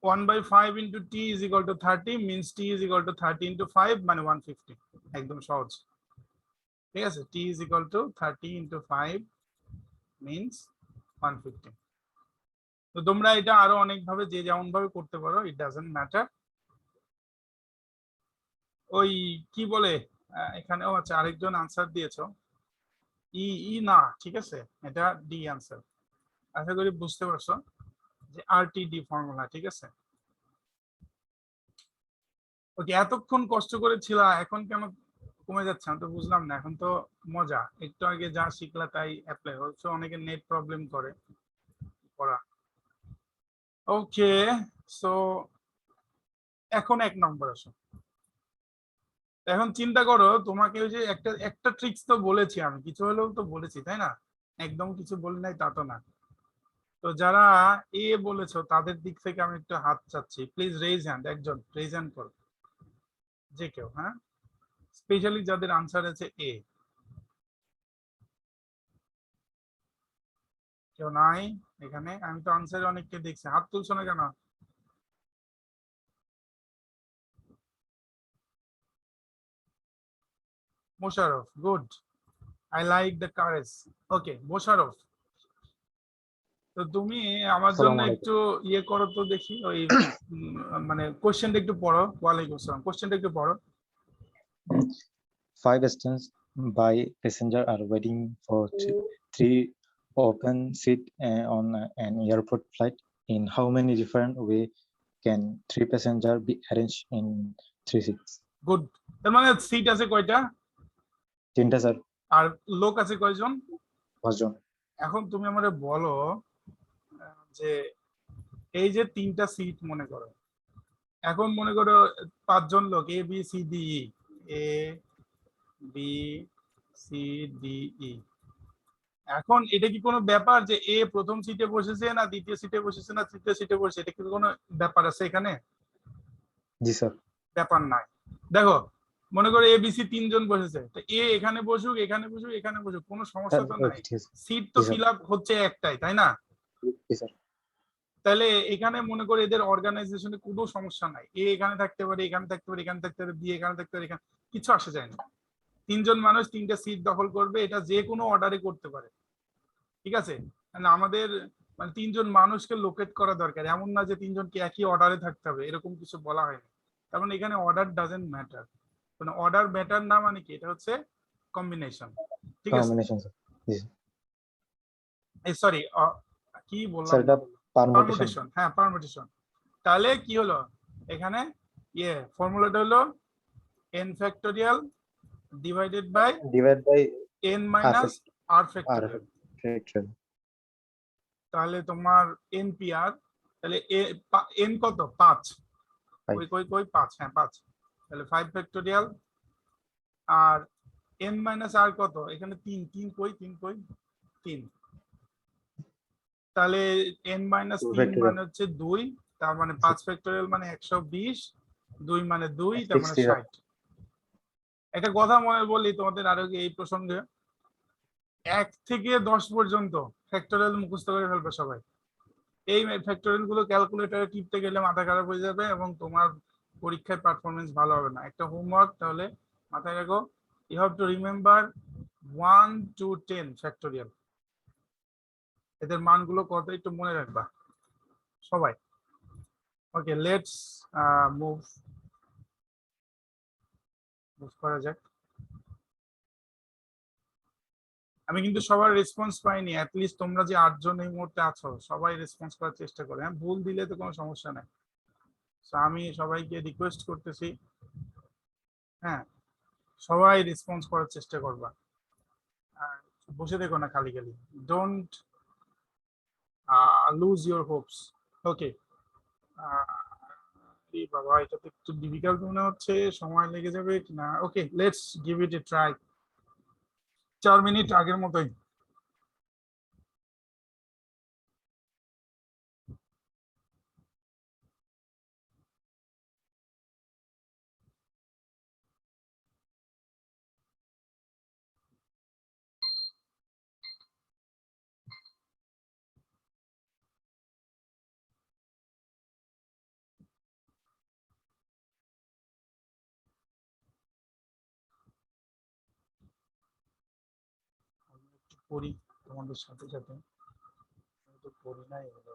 1/5 into t is equal to 30, means t is equal to 30 into 5 মানে 150। একদম সহজ, ঠিক আছে? T is equal to 30 into 5 means 150। তো তোমরা এটা আরো অনেক ভাবে যে যেমন ভাবে করতে পারো, ইট ডাজন্ট ম্যাটার। ওই কি বলে, এখানেও আচ্ছা আরেকজন আনসার দিয়েছো, ই ই না, ঠিক আছে, এটা ডি আনসার। আশা করি বুঝতে পারছো যে RTD ফর্মুলা, ঠিক আছে? ওকে, এতক্ষণ কষ্ট করেছিল, এখন কেন কমে যাচ্ছে আমি তো বুঝলাম না। এখন তো মজা, একটু আগে যা শিখলা তাই অ্যাপ্লাই হচ্ছে। অনেকে নেট প্রবলেম করে পড়া। ওকে, সো এখন 1 নম্বর আসো। এখন চিন্তা করো, তোমাকে ওই যে একটা একটা ট্রিক্স তো বলেছি আমি, কিছু হলেও তো বলেছি, তাই না? একদম কিছু বলি নাই তা তো না। তো যারা এ বলেছো তাদের দিক থেকে আমি একটু হাত চাচ্ছি, প্লিজ রেজ হ্যান্ড, একজন রেজ হ্যান্ড করো, যে কেউ। হ্যাঁ, স্পেশালি যাদের আনসার আছে এ। কেউ নাই এখানে? আমি তো আনসারে অনেককে দেখছি, হাত তুলছো না কেন? Mosharraf, good, I like the courage. Okay Mosharraf, তো তুমি আমার জন্য আসসালামু আলাইকুম। একটু ইয়ে করো তো দেখি, ওই মানে কোশ্চেনটা একটু পড়ো। ওয়ালাইকুম আসসালাম, কোশ্চেনটা একটু পড়ো। 5 students by passenger are waiting for three open seat on an airport flight. In how many different way can 3 passenger be arranged in 3 seats? Good, তার মানে সিট আছে কয়টা 3টা স্যার, আর লোক আছে কয়জন? 5 জন। এখন তুমি আমারে বলো যে এই যে 3টা সিট মনে করো, এখন মনে করো 5 জন লোক A B C D E, A B C D E. এখন এটা কি কোনো ব্যাপার যে এ প্রথম সিটে বসেছে না দ্বিতীয় সিটে বসেছে না তৃতীয় সিটে বসেছে, এটা কি কোনো ব্যাপার আছে এখানে? জি স্যার। ব্যাপার নাই। দেখো মনে করো এ বি সি 3 জন বসেছে, তো এ এখানে বসুক এখানে বসুক এখানে বসুক, কোনো সমস্যা তো নাই, ঠিক আছে। সিট তো জি স্যার। ফিল আপ হচ্ছে একটাই, তাই না? জি স্যার। তাহলে এখানে মনে করে এদের অর্গানাইজেশনে কোনো সমস্যা নাই, এ এখানে থাকতে পারে এখানে থাকতে পারে এখানে থাকতে পারে, বি এখানে থাকতে পারে এখানে, কিছু আসে যায় না। 3 জন মানুষ 3টা সিট দখল করবে, এটা যে কোনো অর্ডারে করতে পারে, ঠিক আছে? মানে আমাদের মানে 3 জন মানুষকে লোকেট করা দরকার, এমন না যে 3জনকে একই অর্ডারে থাকতে হবে, এরকম কিছু বলা হয়নি। তার মানে এখানে অর্ডার ডাজেন্ট ম্যাটার, মানে অর্ডার ম্যাটার না, মানে কি এটা হচ্ছে কম্বিনেশন, ঠিক আছে? Combination sir. জি এই সরি, কি বললাম, স্যার, এটা পারমুটেশন। পারমুটেশন, হ্যাঁ পারমুটেশন। তাহলে কি হলো এখানে, ফর্মুলাটা হলো n factorial divided by divide by n minus r আর ফ্যাক্টোরিয়াল। ফ্যাক্টরিয়াল। তাহলে তোমার npr, তাহলে n কত 5, Five. কই কই কই 5, হ্যাঁ 5, তাহলে 5 ফ্যাক্টোরিয়াল। আর n মাইনাস r কত, এখানে 3, 3 কই 3 কই 3, তাহলে n মাইনাস 2 3 factorial। মানে হচ্ছে 2, তার মানে 5 ফ্যাক্টোরিয়াল মানে 120, 2 মানে 2, তার মানে 60 60। একটা কথা মনে বলি তোমাদের আরো এই প্রসঙ্গে, 1 থেকে 10 পর্যন্ত ফ্যাক্টোরিয়াল মুখস্থ করে ফেলবে সবাই। এই ফ্যাক্টোরিয়াল গুলো ক্যালকুলেটরে টিপতে গেলে মাথা খারাপ হয়ে যাবে এবং তোমার পরীক্ষায় পারফরমেন্স ভালো হবে না। একটা হোমওয়ার্ক তাহলে মাথায় রাখো, you have to remember 1 to 10 factorial, এদের মানগুলো কত একটু মনে রাখবা সবাই। ওকে, লেটস মুভ মুভ করা যাক। আমি কিন্তু সবার রেসপন্স পাইনি, অ্যাটলিস্ট তোমরা যে 8 জন এই মুহূর্তে আছো সবাই রেসপন্স করার চেষ্টা করো, হ্যাঁ ভুল দিলে তো কোনো সমস্যা নাই। আমি সবাইকে রিকোয়েস্ট করতেছি, হ্যাঁ সবাই রেসপন্স করার চেষ্টা করবা, বসে দেখো না খালি খালি, ডোন্ট লুজ ইউর হোপস। ওকে, বাবা এটা তো একটু ডিফিকাল্ট মনে হচ্ছে, সময় লেগে যাবে কিনা। Okay, let's give it a try. 4 minute আগের মতোই। একটু পড়ি তোমাদের সাথে সাথে, আমি তো পড়ি নাই এগুলো।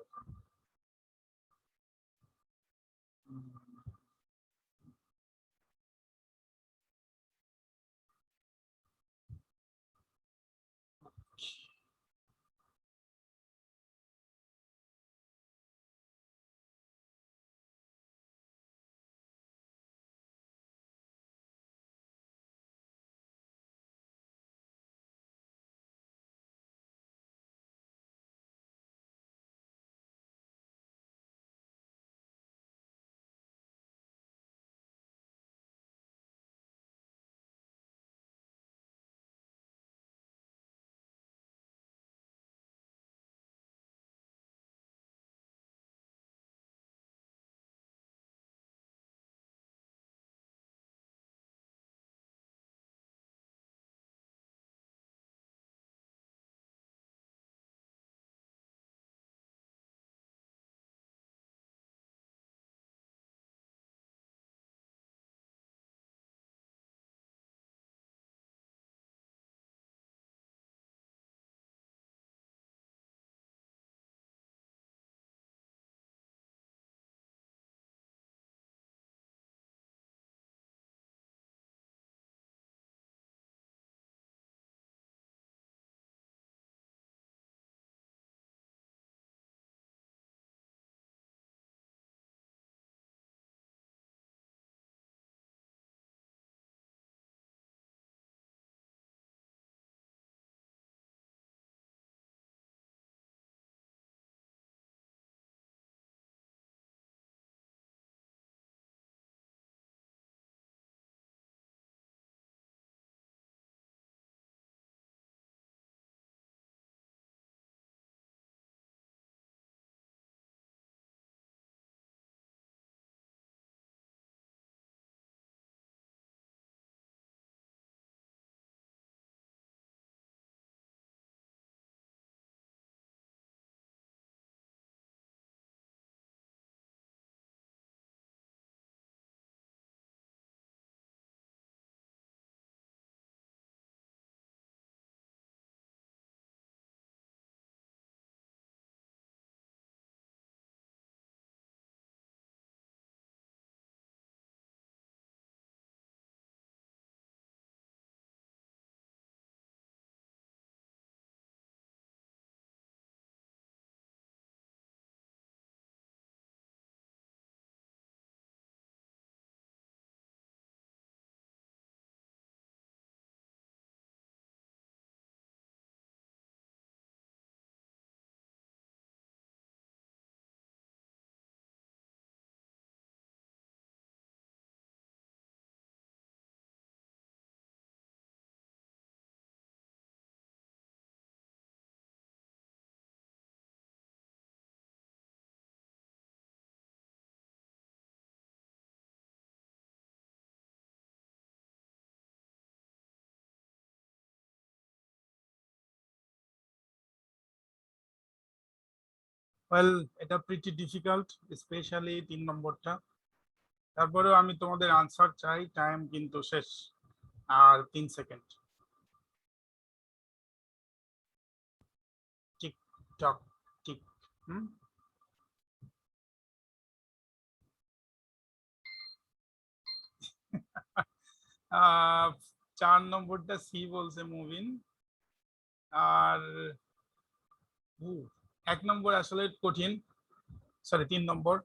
ওয়েল এটা প্রিটি ডিফিকাল্ট, স্পেশালি 3 নম্বরটা। তারপরেও আমি তোমাদের আনসার চাই, টাইম কিন্তু শেষ, আর 3 second. Tick tock tick. Ah 4 নম্বরটা সি বলছে মুভিন, আর 1 নম্বর আসলে কঠিন, সরি 3 নম্বর,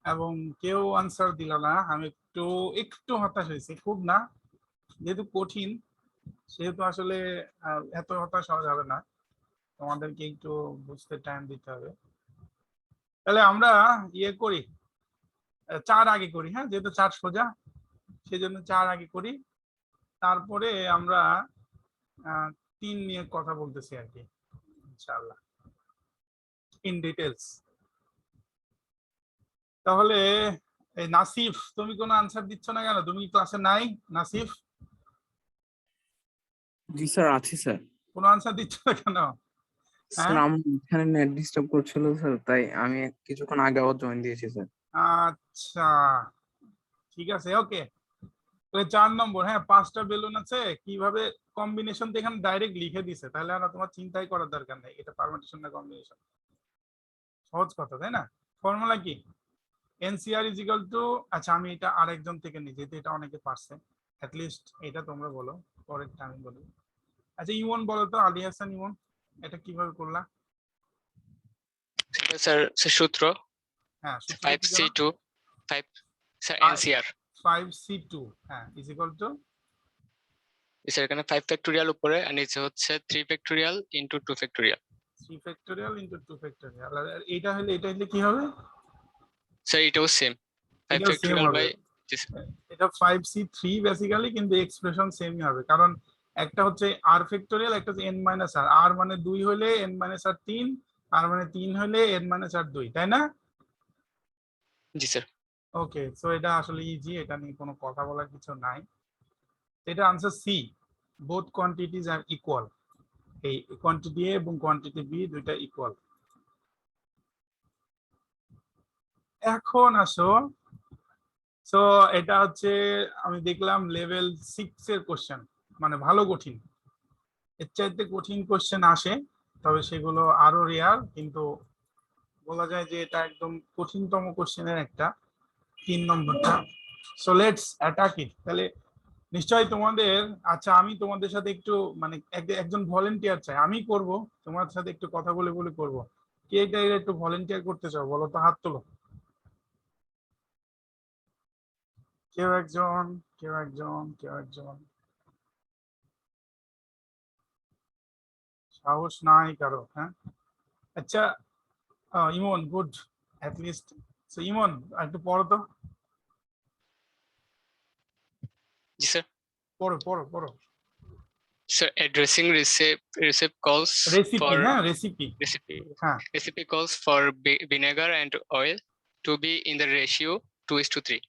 এবং কেউ আনসার দিল না। আমি একটু একটু হতাশ হয়েছি, খুব না, যেহেতু কঠিন সেহেতু আসলে এত হতাশ হওয়া যাবে না, তোমাদেরকে একটু বুঝতে টাইম দিতে হবে। তাহলে আমরা ইয়ে করি, 4 আগে করি, হ্যাঁ, যেহেতু 4 সোজা সেই জন্য 4 আগে করি, তারপরে আমরা 3 নিয়ে কথা বলতেছি আর কি, ইনশাআল্লাহ ইন ডিটেলস। তাহলে এই নাসিফ, তুমি কোনো আনসার দিচ্ছ না কেন? তুমি ক্লাসে নাই নাসিফ? জি স্যার, আছি স্যার। কোনো আনসার দিচ্ছ না কেন? স্যার আমার এখানে নেট ডিস্টার্ব করছিল স্যার, তাই আমি কিছুক্ষণ আগে আবার জয়েন দিয়েছি স্যার। আচ্ছা ঠিক আছে, ওকে। তাহলে 4 নম্বর, হ্যাঁ 5টা বেলুন আছে, কিভাবে কম্বিনেশন তো এখানে ডাইরেক্ট লিখে দিছে, তাহলে আর তোমার চিন্তাই করার দরকার নেই এটা পারমিটেশন না কম্বিনেশন, সহজ কথা তাই না? ফর্মুলা কি? এনসিআর ইজ ইকুয়াল টু, আচ্ছা আমি এটা আরেকজন থেকে নিই যেহেতু এটা অনেকে পারছে, অ্যাটলিস্ট এটা তোমরা বলো, পরেরটা আমি বলি। আচ্ছা ইমন বলো তো, আলী হাসান ইমন, এটা কিভাবে করলা? স্যার সূত্র হ্যাঁ 5C2 5 স্যার এনসিআর 5C2 হ্যাঁ ইজ ইকুয়াল টু, স্যার এখানে 5 ফ্যাক্টোরিয়াল উপরে আর নিচে হচ্ছে 3 factorial into 2 factorial 3 factorial into 2 factorial. আর এটা হলে কি হবে? স্যার এটাও সেম 5 এটাও same ফ্যাক্টোরিয়াল হবে। বাই এটা 5C3 বেসিক্যালি, কিন্তু এক্সপ্রেশন সেমই হবে, কারণ একটা হচ্ছে r ফ্যাক্টোরিয়াল, একটা হচ্ছে n মাইনাস r, r মানে 2 হলে n মাইনাস r 3, r মানে 3 হলে n মাইনাস r 2, তাই না? জি স্যার। ওকে, সো এটা আসলে ইজি, এটা নিয়ে কোনো কথা বলার কিছু নাই। এটা আনসার সি, বোথ কোয়ান্টিটিজ আর ইকুয়াল, এই কোয়ান্টিটি এ এবং কোয়ান্টিটি বি দুইটা ইকুয়াল। এখন আসো, সো এটা হচ্ছে আমি দেখলাম লেভেল 6 এর কোশ্চেন, মানে ভালো কঠিন, এর চাইতে কঠিন কোশ্চেন আসে, তবে সেগুলো আরো রেয়ার, কিন্তু বলা যায় যে এটা একদম কঠিনতম কোশ্চেনের একটা, 3 নম্বরটা। সো লেটস অ্যাটাক ইট। তাহলে নিশ্চয়ই তোমাদের, আচ্ছা আমি তোমাদের সাথে একটু মানে একজন ভলেন্টিয়ার চাই, আমি করব তোমার সাথে একটু কথা বলে বলে করব, কে এটা একটু ভলেন্টিয়ার করতে চাও বলো তো, হাত তোলো। কেউ একজন, কেউ একজন, কেউ একজন, সাহস নাই কারো? হ্যাঁ আচ্ছা, ইমন গুড, অ্যাট লিস্ট। সো ইমন একটু পড়ো তো, জি স্যার। পড়ো পড়ো পড়ো। স্যার অ্যাড্রেসিং রিসিভ কলস রেসিপি, ফর হ্যাঁ রেসিপি, হ্যাঁ recipe calls for vinegar and oil to be in the ratio 2:3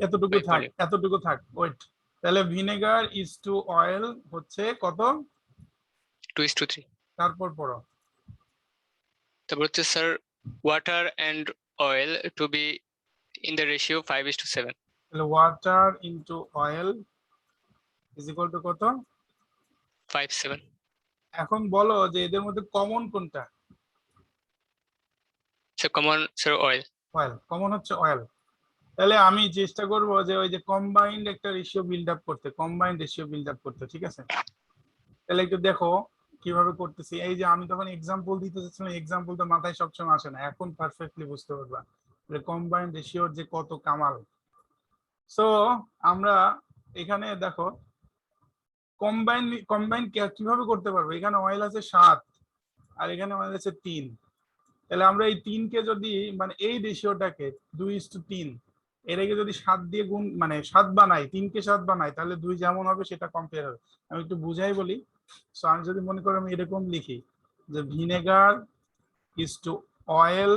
এতটুকু by থাক, volume। এতটুকু থাক, ওয়েট। তাহলে ভিনেগার ইজ টু অয়েল হচ্ছে কত? 2:3। তারপর পড়ো। তারপর হচ্ছে sir water and oil to be in the ratio 5:7। তাহলে water into oil is equal to কত? 5:7। এখন বলো যে এদের মধ্যে কমন কোনটা? Sir common sir oil. Oil, common হচ্ছে অয়েল। তাহলে আমি চেষ্টা করব যে ওই যে কম্বাইন্ড একটা রেশিও বিল্ড আপ করতে, কম্বাইন্ড রেশিও বিল্ড আপ করতে, ঠিক আছে? তাহলে একটু দেখো কিভাবে করতেছি। এই যে আমি তখন এক্সাম্পল দিতে চাচ্ছিলাম, এক্সাম্পল তো মাথায় সবসময় আসে না, এখন পারফেক্টলি বুঝতে পারবা যে কম্বাইন্ড রেশিওর যে কত কামাল। সো আমরা এখানে দেখো কম্বাইন কিভাবে করতে পারবো, এখানে অয়েল আছে 7 আর এখানে অয়েল আছে 3, তাহলে আমরা এই 3 কে যদি মানে এই রেশিওটাকে 2:3 এটাকে যদি 7 দিয়ে গুণ মানে 7 বানাই, 3 কে 7 বানাই, তাহলে 2 যেমন হবে সেটা কম্পেয়ার হবে। আমি একটু বুঝাই বলি। সো আমি যদি মনে করি আমি এরকম লিখি যে vinegar is to oil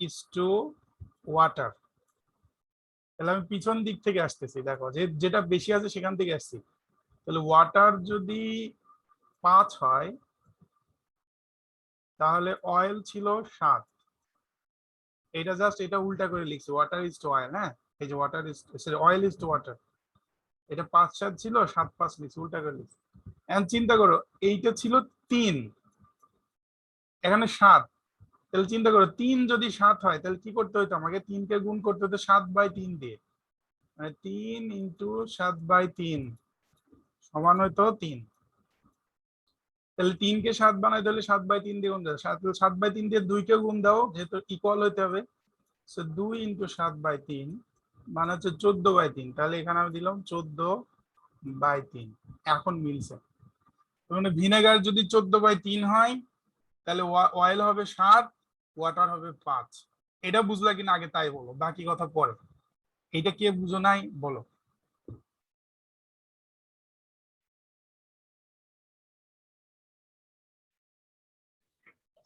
is to water, তাহলে আমি পিছন দিক থেকে আসতেছি, দেখো যেটা বেশি আছে সেখান থেকে আসছি। তাহলে ওয়াটার যদি 5 হয় তাহলে অয়েল ছিল 7, এটা জাস্ট এটা উল্টা করে লিখছি, ওয়াটার ইজ টু অয়েল। হ্যাঁ, এই যে water is oil is to water, এটা 5-7 ছিল, 7-5 লিখছি, উল্টা করে লিখছি। এখন চিন্তা করো, এইটা ছিল 3, এখানে 7, তাহলে চিন্তা করো 3 যদি 7 হয় তাহলে কি করতে হতো, আমাকে 3 কে গুণ করতে হতো 7/3 দিয়ে, মানে 3 ইন্টু 7/3 সমান হয়তো 3। তাহলে 3 কে 7 বানাইতে হলে 7/3 দিয়ে গুণ দাও, 7/3 দিয়ে 2 কে গুণ দাও, যেহেতু ইকুয়াল হইতে হবে। সো 2 ইন্টু 7/3 মানে হচ্ছে 14/3, তাহলে এখানে আমি দিলাম 14/3। এখন মিলছে। মানে ভিনেগার যদি 14/3 হয় তাহলে অয়েল হবে 7, ওয়াটার হবে 5। এটা বুঝলা কিনা আগে তাই বলো, বাকি কথা পরে। এটা কে বুঝো নাই বলো।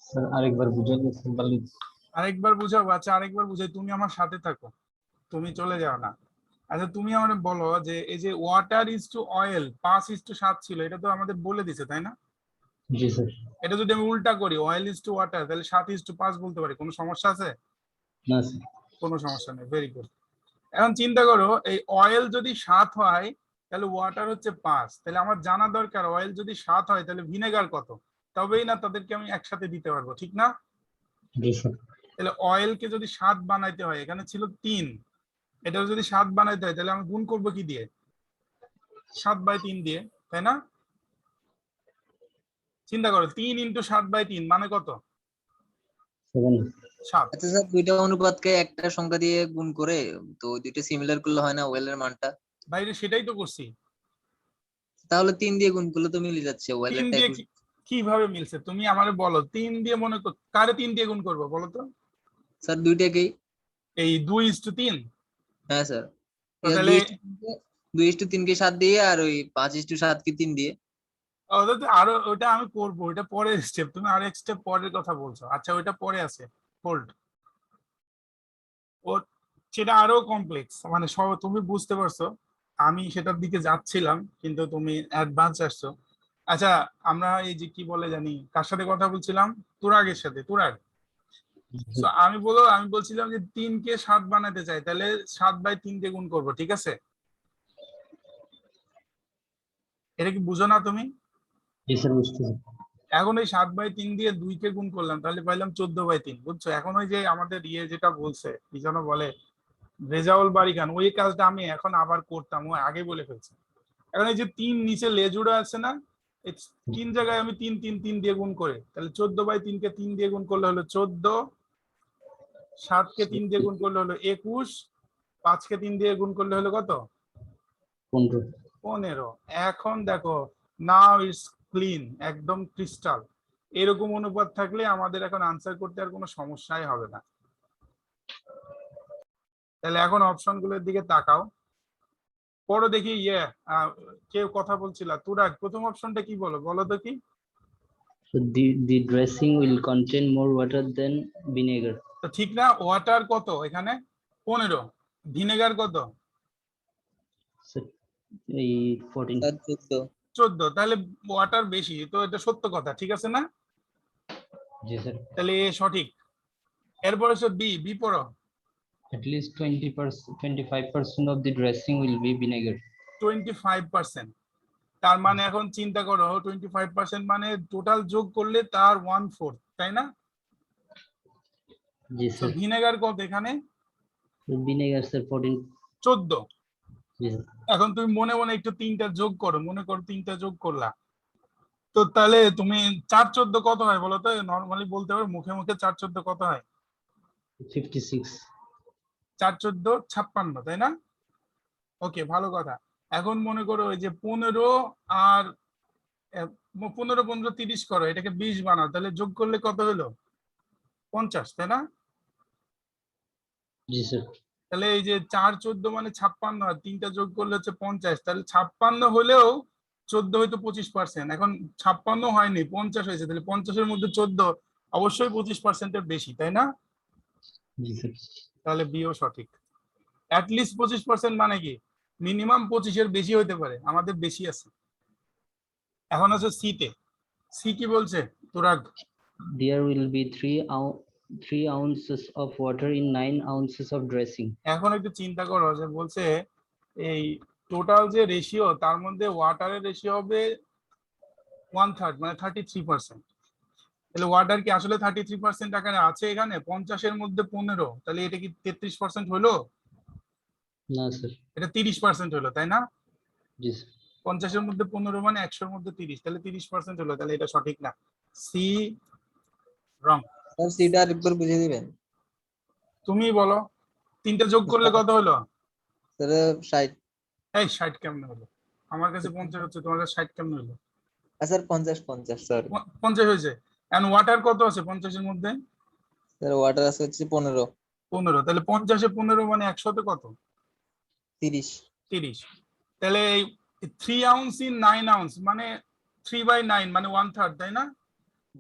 স্যার আরেকবার বুঝাই দিয়েছেন ভালো। আরেকবার বুঝাবো? আচ্ছা আরেকবার বুঝাই, তুমি আমার সাথে থাকো, তুমি চলে যাও না। আচ্ছা তুমি আমার বলো যে এই যে ওয়াটার ইজ টু অয়েল 5:7 ছিল, এটা তো আমাদের বলে দিছে তাই না? জি স্যার। এটা যদি আমি উল্টা করি অয়েল ইজ টু ওয়াটার, তাহলে 7:5 বলতে পারি, কোনো সমস্যা আছে? না স্যার। কোনো সমস্যা নেই, ভেরি গুড। এখন চিন্তা করো, এই অয়েল যদি 7 হয় তাহলে ওয়াটার হচ্ছে 5, তাহলে আমার জানা দরকার অয়েল যদি 7 হয় তাহলে ভিনেগার কত, তবেই না তাদেরকে আমি একসাথে দিতে পারবো, ঠিক না? জি স্যার। তাহলে অয়েলকে যদি 7 বানাইতে হয়, এখানে ছিল 3, এটা যদি 7 বানাইতে হয় তাহলে আমি গুণ করবো কি দিয়ে? 7/3 দিয়ে, তাই না? চিন্তা করো 3 ইন্টু 7/3 মানে কত? 7। আচ্ছা স্যার, দুইটা অনুপাতকে একটা সংখ্যা দিয়ে গুণ করে তো ওই দুইটা সিমিলার করলে হয় না ওয়েলের মানটা? বাইরে সেটাই তো করছি। তাহলে 3 দিয়ে গুণ করলে তো মিলে যাচ্ছে 3 ওয়েলেরটা দিয়ে কিভাবে মিলছে তুমি আমারে বলো, 3 দিয়ে মনে কর, কারে 3 দিয়ে গুণ করবো বলো তো? স্যার দুইটাকেই। এই 2:3। হ্যাঁ স্যার, তাহলে 2:3 কে 7 দিয়ে আর ওই 5:7 কে 3 দিয়ে। ওটা তো আরো, ওটা আমি করবো, ওটা পরের স্টেপ, তুমি আরেক স্টেপ পরের কথা বলছো। আচ্ছা ওইটা পরে আছে, হোল্ড। ও সেটা আরো কমপ্লেক্স, মানে সব তুমি বুঝতে পারছো, আমি সেটার দিকে যাচ্ছিলাম কিন্তু তুমি অ্যাডভান্স আসছো। আচ্ছা আমরা এই যে কি বলে জানি কার সাথে কথা বলছিলাম, তুরাগের সাথে, তুরাগ। তো আমি বলছিলাম যে 3 কে 7 বানাতে চাই, তাহলে 7/3 দিয়ে গুণ করবো, ঠিক আছে? এটা কি বুঝো না তুমি? জি স্যার বুঝতেছি। এখন ওই 7/3 দিয়ে 2 কে গুণ করলাম, তাহলে পাইলাম 14/3, বুঝছো? এখন ওই যে আমাদের যেটা বলছে কি যেন বলে, রেজাউল বাড়ি খান, ওই কাজটা আমি এখন আবার করতাম, ও আগে বলে ফেলছে। এখন এই যে 3 নিচে লেজুড়া আছে না, এই 3 জায়গায় আমি 3 দিয়ে গুণ করে, তাহলে 14/3 কে 3 দিয়ে গুণ করলে হলো 14, 7 কে 3 দিয়ে গুণ করলে হলো 21, 5 কে 3 দিয়ে গুণ করলে হলো কত? 15। এখন দেখো, নাও ইটস ক্লিন, একদম ক্রিস্টাল। এরকম অনুপাত থাকলে আমাদের এখন আনসার করতে আর কোনো সমস্যাই হবে না। তাহলে এখন অপশন গুলোর দিকে তাকাও, পড়ো দেখি। কেউ কথা বলছিল, তুরাগ প্রথম অপশনটা কি বলো, বলো তো কি? So the dressing will contain more water than vinegar. তো ঠিক না, ওয়াটার কত এখানে? 15, ভিনেগার কত? So 14. স্যার 14। 14, তাহলে ওয়াটার বেশি, তো এটা সত্য কথা, ঠিক আছে না? জি স্যার। তাহলে এ সঠিক। এরপরে হচ্ছে বি পড়ো। At least 20%, 25% of the dressing will be vinegar. 25%, তার মানে এখন চিন্তা করো 25% মানে টোটাল যোগ করলে তার 1/4, তাই না? জি তো স্যার। ভিনেগার কত এখানে? Vinegar sir 14. 14। জি স্যার। এখন তুমি মনে মনে একটু 3টা যোগ করো, মনে করো 3টা যোগ করলা, তো তাহলে তুমি 4/14 কত হয় বলো তো? নর্মালি বলতে পারো মুখে মুখে 4/14 কত হয়? 56. 4/14 56, তাই না? ওকে, ভালো কথা। এখন মনে করো ওই যে 15 আর 15 15 30 করো, এটাকে 20 বানাও, তাহলে যোগ করলে কত হলো? 50, তাই না? জি স্যার। তাহলে এই যে 4/14 মানে 56, আর 3টা যোগ করলে হচ্ছে 50, তাহলে 56 হলেও 14 হয়তো 25%। এখন 56 হয়নি, 50 হয়েছে, তাহলে 50-এর মধ্যে 14 অবশ্যই 25%-এর বেশি, তাই না? জি স্যার। তাহলে বিও সঠিক। অ্যাটলিস্ট 25% মানে কি, মিনিমাম 25-এর বেশি হতে পারে, আমাদের বেশি আছে। এখন আছে সি তে। সি কি বলছে Turag? there will be 3 ounces of water in 9 ounces of dressing. এখন একটু চিন্তা করো যে বলছে এই টোটাল যে রেশিও তার মধ্যে ওয়াটারের রেশিও হবে 1/3 মানে 33%। তাহলে ওয়াটার কি আসলে 33% আকারে আছে এখানে 50-এর মধ্যে 15, তাহলে এটা কি 33% হলো? না স্যার। এটা 30% হলো, তাই না? জি স্যার। 50-এর মধ্যে 15 মানে 100-এর মধ্যে 30, তাহলে 30% হলো, তাহলে এটা সঠিক না, সি রং। স্যার সিটা আরেকবার বুঝিয়ে দিবেন। তুমি বলো 3টা যোগ করলে কত হলো? স্যার 60। এই 60 কেমনে হলো? আমার কাছে 50 হচ্ছে, তোমার কাছে 60 কেমনে হলো? Sir 50 sir. 50 হয়েছে। এন্ড ওয়াটার কত আছে 50-এর মধ্যে? স্যার ওয়াটার আছে হচ্ছে 15। 15, তাহলে 50-এ 15 মানে 100-তে কত? 30। 30। তাহলে এই 3 আউন্স ইন 9 আউন্স মানে 3/9 মানে 1/3, তাই না?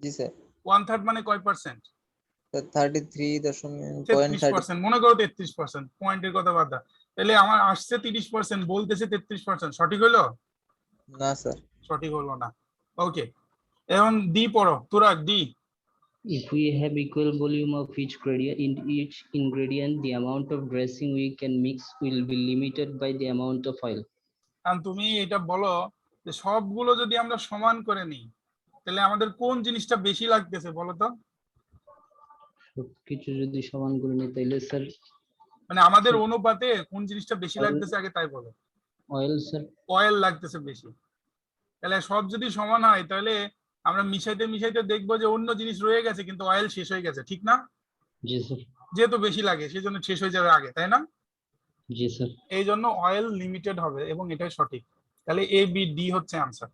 জি স্যার। 1/3 মানে কয় পার্সেন্ট? স্যার 33.30। 33%, মনে করো 33%, পয়েন্টের কথা বাদ দাও। তাহলে আমার আসছে 30%, বলতেছে 33%, সঠিক হলো? না স্যার। সঠিক হলো না। ওকে, এখন ডি পড়ো, Turag D. If we have equal volume of each ingredient, the amount of dressing we can mix will be limited by the amount of oil. কারণ তুমি এটা বলো যে সবগুলো যদি আমরা সমান করে নিই তাহলে আমাদের কোন জিনিসটা বেশি লাগতেছে বলো তো? সবকিছু যদি সমান করে নিই তাহলে স্যার মানে আমাদের অনুপাতে কোন জিনিসটা বেশি লাগতেছে আগে তাই বলো। Oil sir. অয়েল লাগতেছে বেশি। তাহলে সব যদি সমান হয় তাহলে আমরা মিশাইতে মিশাইতে দেখবো যে অন্য জিনিস রয়ে গেছে কিন্তু অয়েল শেষ হয়ে গেছে, ঠিক না? জি স্যার। যেহেতু বেশি লাগে সেই জন্য শেষ হয়ে যাবে আগে, তাই না? জি স্যার। এই জন্য অয়েল লিমিটেড হবে এবং এটাই সঠিক। তাহলে এ বি ডি হচ্ছে আনসার।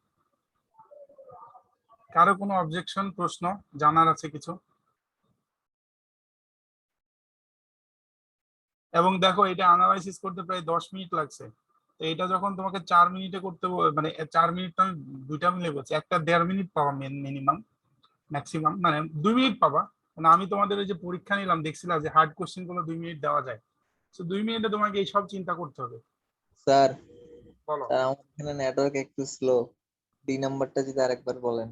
কারো কোনো অবজেকশন, প্রশ্ন জানার আছে কিছু? এবং দেখো এটা অ্যানালাইসিস করতে প্রায় 10 মিনিট লাগছে। তো এটা যখন তোমাকে 4 মিনিটে করতে মানে 4 মিনিট আমি দুইটা মিলে বলছি, একটা 1.5 মিনিট পাবা মিনিমাম, ম্যাক্সিমাম মানে 2 মিনিট পাবা। মানে আমি তোমাদের ওই যে পরীক্ষা নিলাম দেখছিলাম যে হার্ড কোশ্চেন গুলো 2 মিনিট দেওয়া যায়। তো 2 মিনিটে তোমাকে এই সব চিন্তা করতে হবে। স্যার বলো। স্যার আমার এখানে নেটওয়ার্ক একটু স্লো, ডি নাম্বারটা যদি আরেকবার বলেন।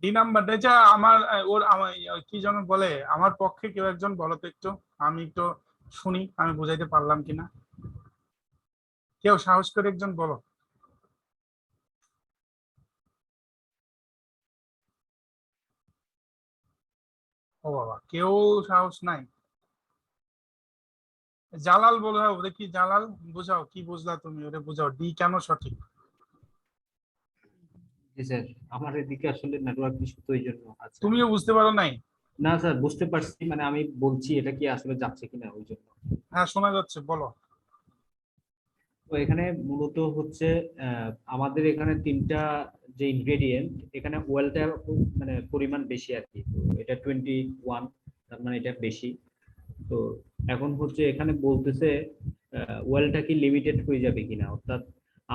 ডি নাম্বারটা যা আমার ওর আমার কি যেন বলে, আমার পক্ষে কেউ একজন বলো তো একটু, আমি একটু শুনি আমি বুঝাইতে পারলাম কিনা। কেউ সাহস করে একজন বলো। ও বাবা, কেউ সাহস নাই। জালাল বোঝাও দেখি, জালাল বুঝাও, কি বুঝলা তুমি, ওরে বুঝাও ডি কেন সঠিক। জি স্যার, আমার এদিকে আসলে নেটওয়ার্ক ইস্যু তো এই জন্য আছে। তুমিও বুঝতে পারো নাই? না স্যার বুঝতে পারছি, মানে আমি বলছি এটা কি আসলে যাচ্ছে কিনা ওই জন্য। হ্যাঁ শোনা যাচ্ছে, বলো। তো এখানে মূলত হচ্ছে আমাদের এখানে 3টা যে ইনগ্রেডিয়েন্ট, এখানে ওয়েলটা মানে পরিমাণ বেশি আর কি। তো এটা 21, তার মানে এটা বেশি। তো এখন হচ্ছে এখানে বলতেছে ওয়েলটা কি লিমিটেড হয়ে যাবে কিনা, অর্থাৎ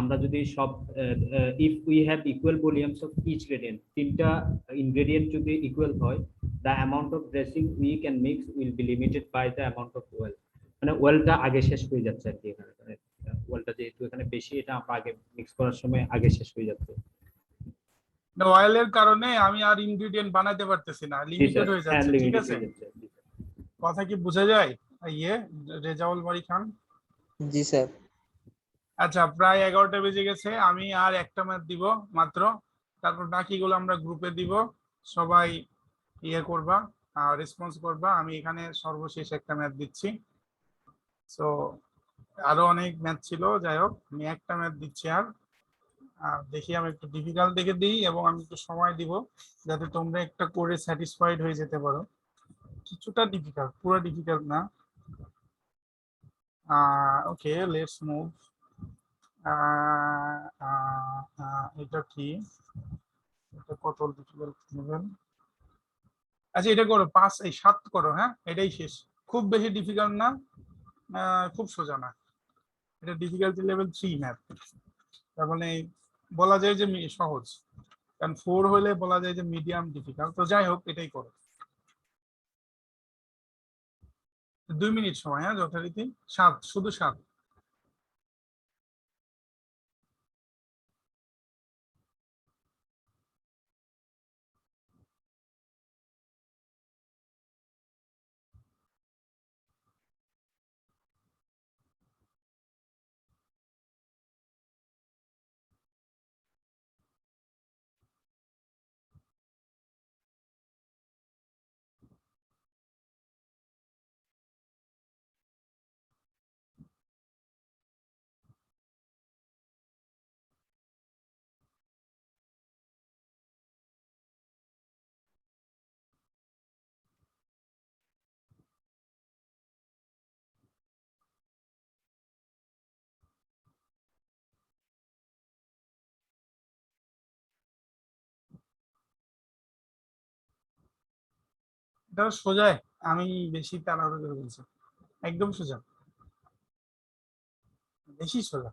আমরা যদি সব if we have equal volumes of each gradient, 3টা ইনগ্রেডিয়েন্ট যদি ইকুয়াল হয়, the amount of dressing we can mix will be limited by the amount of oil. মানে ওয়েলটা আগে শেষ হয়ে যাচ্ছে আর কি এখানে, মানে ওয়েলটা যেহেতু এখানে বেশি, এটা আমরা আগে মিক্স করার সময় আগে শেষ হয়ে যাচ্ছে। অয়েলের কারণে আমি আর ইনগ্রেডিয়েন্ট বানাইতে পারতেছি না, লিমিটেড হয়ে হ্যাঁ যাচ্ছে, ঠিক লিমিটেড আছে? হয়ে যাচ্ছে। কথা কি বোঝা যায়? ইয়ে রেজাউল বাড়ি খান। জি স্যার। আচ্ছা, প্রায় 11টা বেজে গেছে, আমি আর একটা ম্যাথ দিব মাত্র, তারপর বাকিগুলো আমরা গ্রুপে দিব, সবাই ইয়ে করবা, রেসপন্স করবা। আমি এখানে সর্বশেষ একটা ম্যাথ দিচ্ছি। সো আরো অনেক ম্যাথ ছিল, যাই হোক আমি একটা ম্যাথ দিচ্ছি। আর দেখি আমি একটু ডিফিকাল্ট দেখে দিই এবং আমি একটু সময় দিব যাতে তোমরা একটা করে স্যাটিসফাইড হয়ে যেতে পারো। কিছুটা ডিফিকাল্ট, পুরো ডিফিকাল্ট না। ওকে, লেটস মুভ। এটা কি, এটা কত ডিফিকাল্ট নেবেন? আচ্ছা এটা করো, 5 এই 7 করো, হ্যাঁ এটাই শেষ। খুব বেশি ডিফিকাল্ট না, খুব সোজা না, এটা ডিফিকাল্টি লেভেল 3 ম্যাথ। তার মানে বলা যায় যে সহজ, কারণ 4 হলে বলা যায় যে মিডিয়াম ডিফিকাল্ট। তো যাই হোক এটাই করো। 2 মিনিট সময়, হ্যাঁ যথারীতি 7, শুধু 7। এটা সোজা, আমি বেশি তাড়াহুড়ো করে বলছি, একদম সোজা, বেশি সোজা।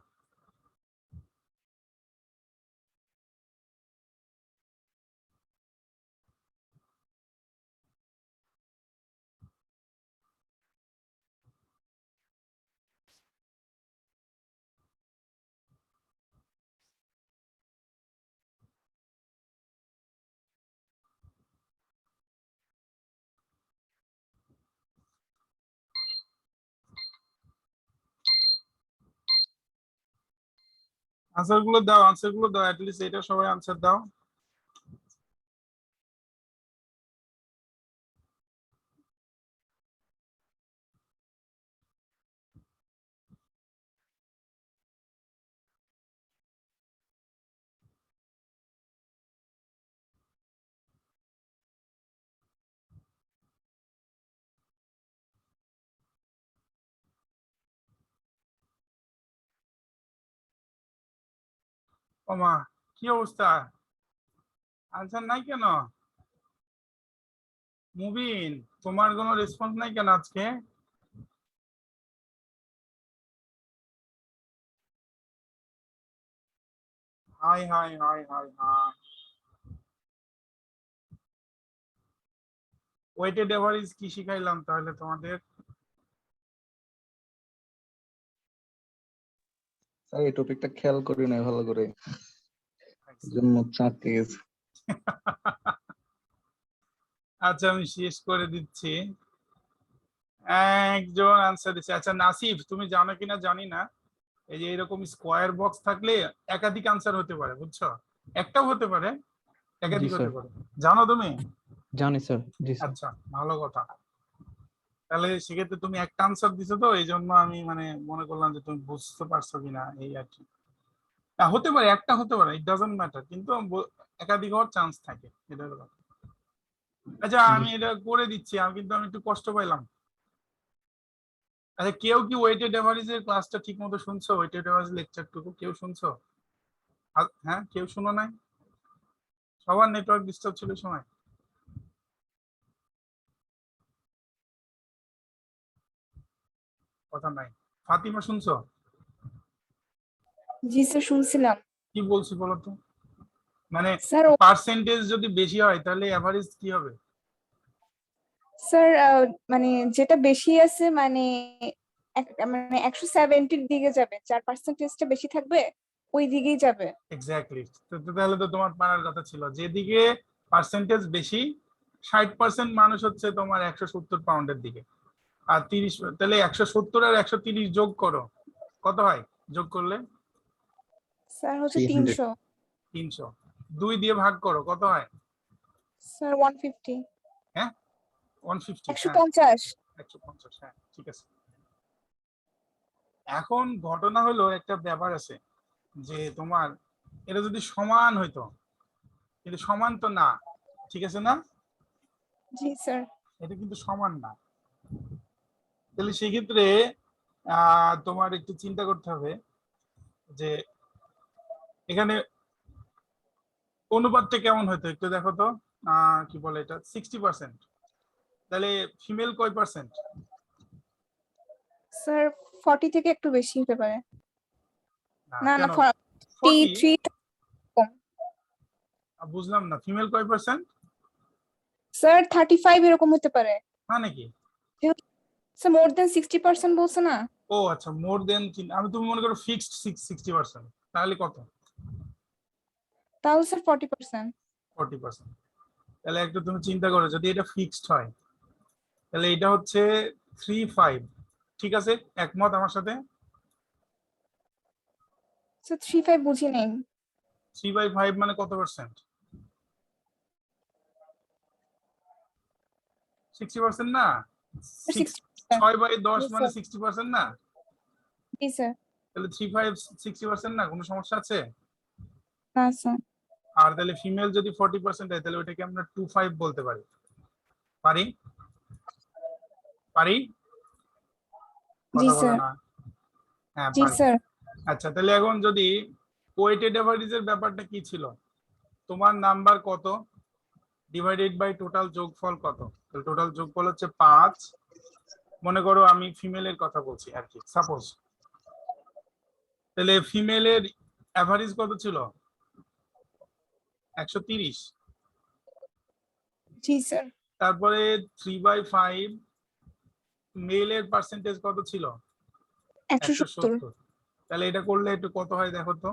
আনসার গুলো দাও, আনসার গুলো দাও, অ্যাটলিস্ট এটা সবাই আনসার দাও। ওমা, কি অবস্থা, আনসার নাই কেন? মুবিন, তোমার কোনো রেসপন্স নাই কেন আজকে? Hi hi hi hi hi, weighted average কি শিখাইলাম তাহলে তোমাদের? স্যার এই টপিকটা খেয়াল করি না ভালো করে, জন্য চাটকে গেছে। আচ্ছা আমি শেষ করে দিচ্ছি। একজন আনসার দিচ্ছে, আচ্ছা নাসিফ তুমি জানো কিনা জানি না, এই যে এরকম স্কোয়ার বক্স থাকলে একাধিক আনসার হতে পারে, বুঝছো? একটাও হতে পারে, একাধিক হতে পারে, জানো তুমি? জানি স্যার। জি স্যার। আচ্ছা ভালো কথা, তাহলে সেক্ষেত্রে তুমি একটা আনসার দিছো তো এই জন্য আমি মানে মনে করলাম যে তুমি বুঝতে পারছো কিনা, এই আর কি। হতে পারে, একটা হতে পারে, ইট ডাজন্ট ম্যাটার, কিন্তু একাধিক হওয়ার চান্স থাকে, এটা হলো কথা। আচ্ছা আমি এটা করে দিচ্ছি, আমি কিন্তু আমি একটু কষ্ট পাইলাম। আচ্ছা কেউ কি ওয়েটেড এভারেজের ক্লাসটা ঠিক মতো শুনছো? ওয়েটেড এভারেজ লেকচারটুকু কেউ শুনছো? হ্যাঁ, কেউ শুনো নাই? সবার নেটওয়ার্ক ডিস্টার্ব ছিল সময়। কথা নাই। ফাতিমা শুনছো? জি স্যার শুনছিলাম। কি বলছি বলো তো, মানে স্যার পার্সেন্টেজ যদি বেশি হয় তাহলে এভারেজ কি হবে? স্যার মানে যেটা বেশি আছে মানে মানে 170-র দিকে যাবে, যার পার্সেন্টেজটা বেশি থাকবে ওই দিকেই যাবে। এক্স্যাক্টলি, তাহলে তো তোমার পারার কথা ছিল, যেদিকে পার্সেন্টেজ বেশি, 60% মানুষ হচ্ছে তোমার 170 পাউন্ডের দিকে, আর 30, তাহলে 170 আর 130 যোগ করো, কত হয় যোগ করলে? স্যার হচ্ছে 300 300। 300। 2 দিয়ে ভাগ করো, কত হয়? স্যার 150। হ্যাঁ 150, 150। 150, হ্যাঁ ঠিক আছে। এখন ঘটনা হলো একটা ব্যাপার আছে, যে তোমার এটা যদি সমান হইতো, কিন্তু সমান তো না, ঠিক আছে না? জি স্যার। এটা কিন্তু সমান না, তাহলে সেক্ষেত্রে তোমার একটু চিন্তা করতে হবে যে এখানে অনুপাতটা কেমন হতো, একটু দেখো তো। কি বলে এটা, 60%, তাহলে ফিমেল কয় পার্সেন্ট? স্যার 40 থেকে একটু বেশি হতে পারে। না না 40? 43 কম। বুঝলাম না, ফিমেল কয় পার্সেন্ট? স্যার 35 এরকম হতে পারে। মানে কি? স্যার মোর দেন 60% বলছে না? ও আচ্ছা, মোর দেন, আমি তুমি মনে করো ফিক্সড 60%, তাহলে কত? তাহলে স্যার 40%। 40%। তাহলে একটু তুমি চিন্তা করো, যদি এটা ফিক্সড হয় তাহলে এটা হচ্ছে 35, ঠিক আছে? একমত আমার সাথে? স্যার 35 বুঝি নেই। 3/5 মানে কত পার্সেন্ট? 60% না? 6/10 মানে 60% না? জি স্যার। তাহলে 35 60% না, কোনো সমস্যা আছে? না স্যার। আর তাহলে ফিমেল যদি 40% হয় তাহলে ওটাকে আমরা 25 বলতে পারি, পারি পারি? জি কথা বলে স্যার। না। হ্যাঁ জি পারি। স্যার। আচ্ছা তাহলে এখন যদি ওয়েটেড এভারেজের ব্যাপারটা কি ছিল, তোমার নাম্বার কত ডিভাইডেড বাই টোটাল যোগফল কত, টোটাল যোগফল হচ্ছে 5। মনে করো আমি ফিমেলের কথা বলছি আর কি, সাপোজ। তাহলে ফিমেলের অ্যাভারেজ কত ছিল? 130। জি স্যার। তারপরে 3/5 মেলের পার্সেন্টেজ কত ছিল? 170। 170। তাহলে এটা করলে একটু কত হয় দেখো তো।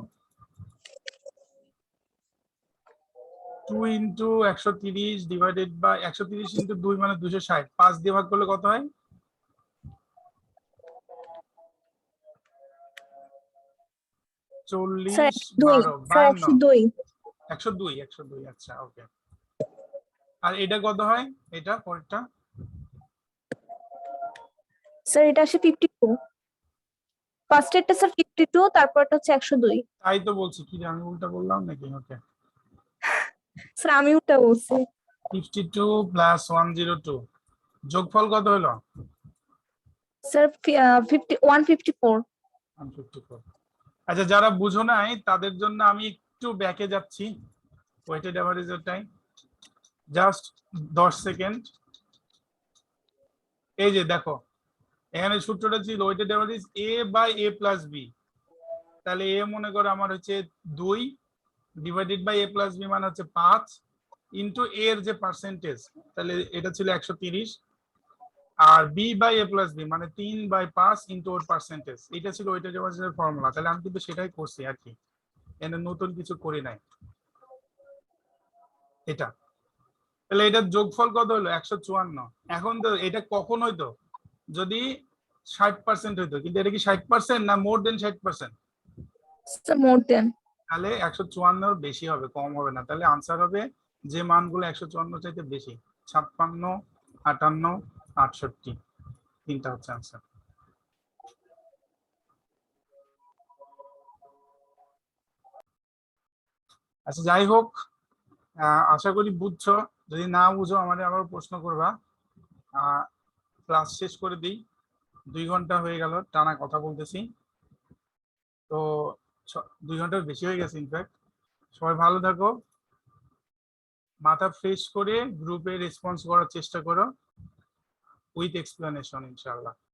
2 ইন্টু 130 ডিভাইডেড বাই 130 ইন্টু 2 মানে 260। 5 দিয়ে ভাগ করলে কত হয়? 40 স্যার 12 স্যার 52। 102। 102। আচ্ছা ওকে। আর এটা কত হয়? এটা পরেরটা স্যার এটা আসে 52। ফার্স্ট এরটা স্যার 52, তারপরটা হচ্ছে 102। তাই তো বলছি, কি আমি উল্টা বললাম নাকি? ওকে, স্যার আমি ওটা বলছি। 52 প্লাস 102 যোগফল কত হলো? স্যার 154। 154। আচ্ছা, যারা বুঝো নাই তাদের জন্য আমি একটু ব্যাকে যাচ্ছি ওয়েটেড এভারেজের টাইম, জাস্ট 10 সেকেন্ড। এই যে দেখো, এখানে সূত্রটা ছিল weighted average A by A plus B. তাহলে এ মনে করো আমার হচ্ছে 2 divided by A plus B মানে হচ্ছে 5 ইন্টু এ এর যে পার্সেন্টেজ, তাহলে এটা ছিল 130। আর b by A plus B মানে 3/5 ইন্টু ওর পার্সেন্টেজ, এটা ছিল ওয়েটেড এভারেজের ফর্মুলা। তাহলে আমি কিন্তু সেটাই করছি আর কি, এখানে নতুন কিছু করি নাই এটা। তাহলে এটার যোগফল কত হলো? 154। এখন তো এটা কখন হইতো? যদি 60% হইতো, কিন্তু এটা কি 60% না মোর দেন 60%? স্যার মোর দেন। তাহলে 154 বেশি হবে, কম হবে না। তাহলে আনসার হবে যে মানগুলো 154 চাইতে বেশি, 56, 58, 68, তিনটা হচ্ছে আনসার। আচ্ছা যাই হোক, আশা করি বুঝছো। যদি না বুঝো আমাদের আবার প্রশ্ন করবা। ক্লাস শেষ করে দিই, 2 ঘন্টা হয়ে গেল টানা কথা বলতেছি তো, 2 ঘন্টার বেশি হয়ে গেছে ইনফ্যাক্ট। সবাই ভালো থাকো, মাথা ফ্রেশ করে গ্রুপে রেসপন্স করার চেষ্টা করো উইথ এক্সপ্লেনেশন ইনশাআল্লাহ।